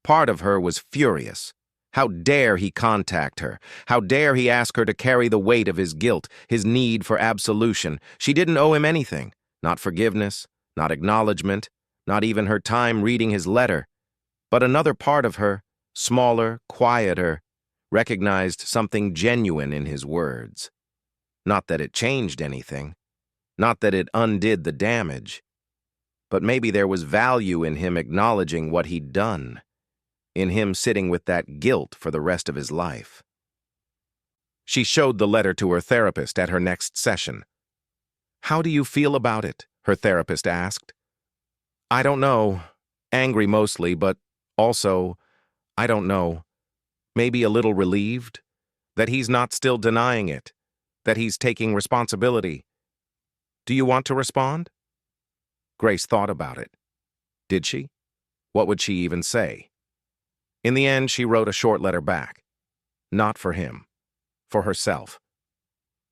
Part of her was furious. How dare he contact her? How dare he ask her to carry the weight of his guilt, his need for absolution? She didn't owe him anything, not forgiveness, not acknowledgement, not even her time reading his letter. But another part of her, smaller, quieter, recognized something genuine in his words. Not that it changed anything, not that it undid the damage, but maybe there was value in him acknowledging what he'd done, in him sitting with that guilt for the rest of his life. She showed the letter to her therapist at her next session. "How do you feel about it?" her therapist asked. "I don't know. Angry mostly, but also, I don't know. Maybe a little relieved? That he's not still denying it. That he's taking responsibility. Do you want to respond?" Grace thought about it. Did she? What would she even say? In the end, she wrote a short letter back. Not for him. For herself.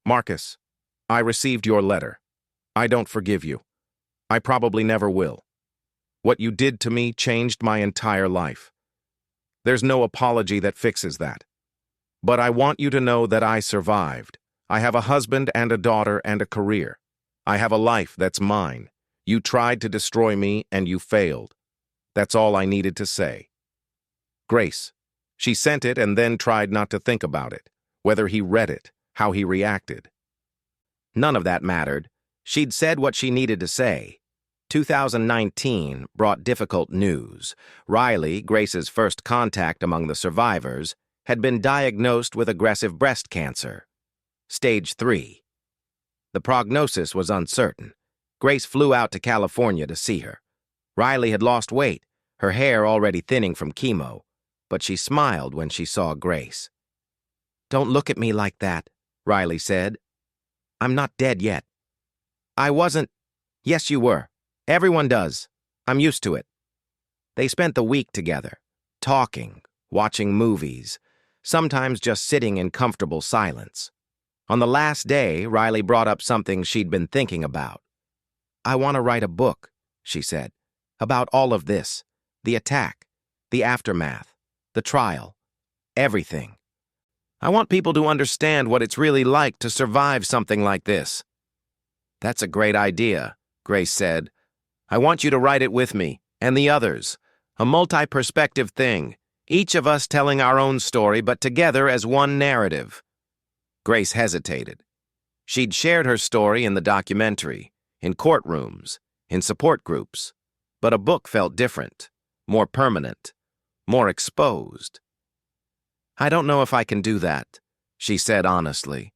"Marcus, I received your letter. I don't forgive you. I probably never will. What you did to me changed my entire life. There's no apology that fixes that. But I want you to know that I survived. I have a husband and a daughter and a career. I have a life that's mine. You tried to destroy me and you failed. That's all I needed to say." Grace. She sent it and then tried not to think about it, whether he read it, how he reacted. None of that mattered. She'd said what she needed to say. 2019 brought difficult news. Riley, Grace's first contact among the survivors, had been diagnosed with aggressive breast cancer. Stage 3. The prognosis was uncertain. Grace flew out to California to see her. Riley had lost weight, her hair already thinning from chemo, but she smiled when she saw Grace. "Don't look at me like that," Riley said. "I'm not dead yet." "I wasn't." "Yes, you were. Everyone does. I'm used to it." They spent the week together, talking, watching movies, sometimes just sitting in comfortable silence. On the last day, Riley brought up something she'd been thinking about. "I want to write a book," she said, "about all of this, the attack, the aftermath, the trial, everything. I want people to understand what it's really like to survive something like this." "That's a great idea," Grace said. "I want you to write it with me, and the others. A multi-perspective thing, each of us telling our own story, but together as one narrative." Grace hesitated. She'd shared her story in the documentary, in courtrooms, in support groups, but a book felt different, more permanent, more exposed. "I don't know if I can do that," she said honestly.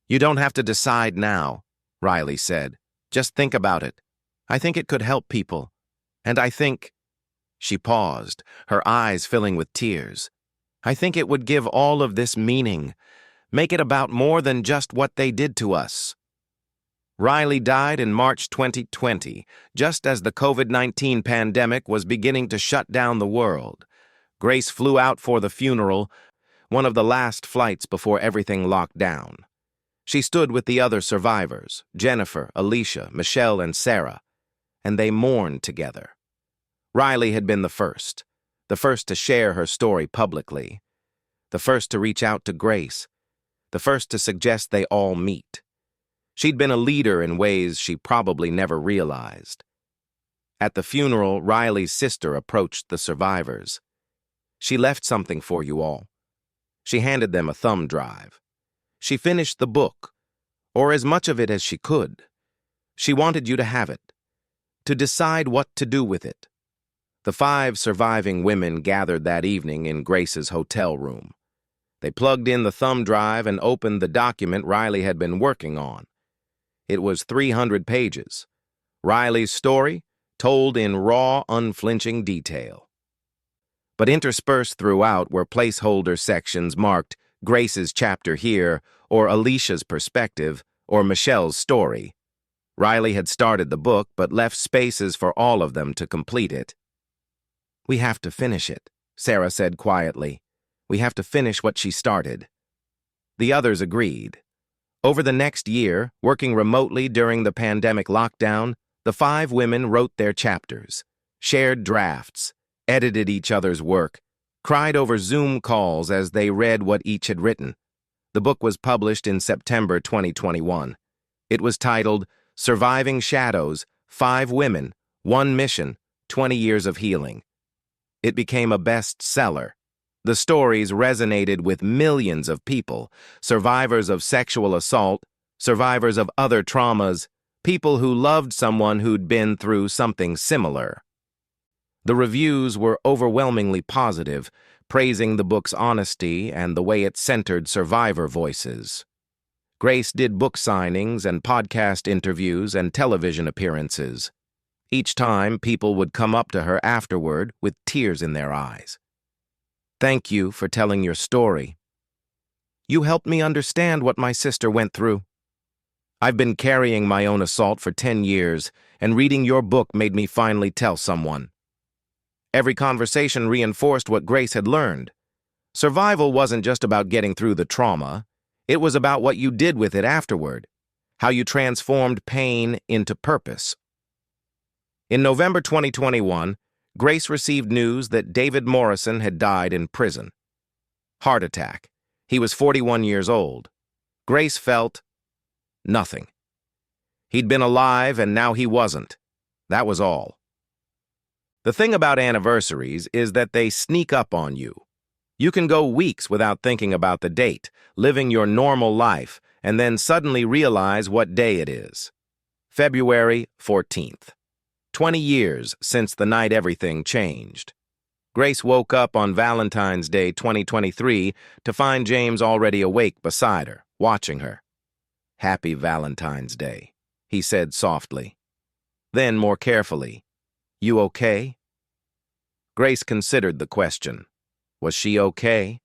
"You don't have to decide now," Riley said. "Just think about it. I think it could help people. And I think—" She paused, her eyes filling with tears. "I think it would give all of this meaning, make it about more than just what they did to us." Riley died in March 2020, just as the COVID-19 pandemic was beginning to shut down the world. Grace flew out for the funeral, one of the last flights before everything locked down. She stood with the other survivors, Jennifer, Alicia, Michelle, and Sarah, and they mourned together. Riley had been the first to share her story publicly, the first to reach out to Grace, the first to suggest they all meet. She'd been a leader in ways she probably never realized. At the funeral, Riley's sister approached the survivors. She left something for you all. She handed them a thumb drive. She finished the book, or as much of it as she could. She wanted you to have it, to decide what to do with it. The 5 surviving women gathered that evening in Grace's hotel room. They plugged in the thumb drive and opened the document Riley had been working on. It was 300 pages. Riley's story, told in raw, unflinching detail. But interspersed throughout were placeholder sections marked Grace's chapter here, or Alicia's perspective, or Michelle's story. Riley had started the book, but left spaces for all of them to complete it. "We have to finish it," Sarah said quietly. "We have to finish what she started." The others agreed. Over the next year, working remotely during the pandemic lockdown, the 5 women wrote their chapters, shared drafts, edited each other's work, cried over Zoom calls as they read what each had written. The book was published in September 2021. It was titled Surviving Shadows, 5 Women, 1 Mission, 20 Years of Healing. It became a bestseller. The stories resonated with millions of people, survivors of sexual assault, survivors of other traumas, people who loved someone who'd been through something similar. The reviews were overwhelmingly positive, praising the book's honesty and the way it centered survivor voices. Grace did book signings and podcast interviews and television appearances. Each time, people would come up to her afterward with tears in their eyes. "Thank you for telling your story. You helped me understand what my sister went through. I've been carrying my own assault for 10 years, and reading your book made me finally tell someone." Every conversation reinforced what Grace had learned. Survival wasn't just about getting through the trauma. It was about what you did with it afterward, how you transformed pain into purpose. In November 2021, Grace received news that David Morrison had died in prison. Heart attack. He was 41 years old. Grace felt nothing. He'd been alive and now he wasn't. That was all. The thing about anniversaries is that they sneak up on you. You can go weeks without thinking about the date, living your normal life, and then suddenly realize what day it is. February 14th. 20 years since the night everything changed. Grace woke up on Valentine's Day 2023 to find James already awake beside her, watching her. "Happy Valentine's Day," he said softly. Then, more carefully, "You okay?" Grace considered the question. Was she okay?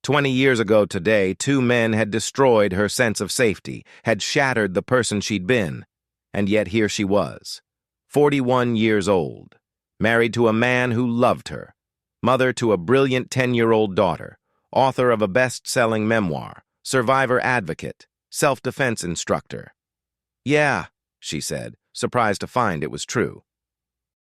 20 years ago today, 2 men had destroyed her sense of safety, had shattered the person she'd been, and yet here she was, 41 years old, married to a man who loved her, mother to a brilliant 10-year-old daughter, author of a best-selling memoir, survivor advocate, self-defense instructor. "Yeah," she said, surprised to find it was true.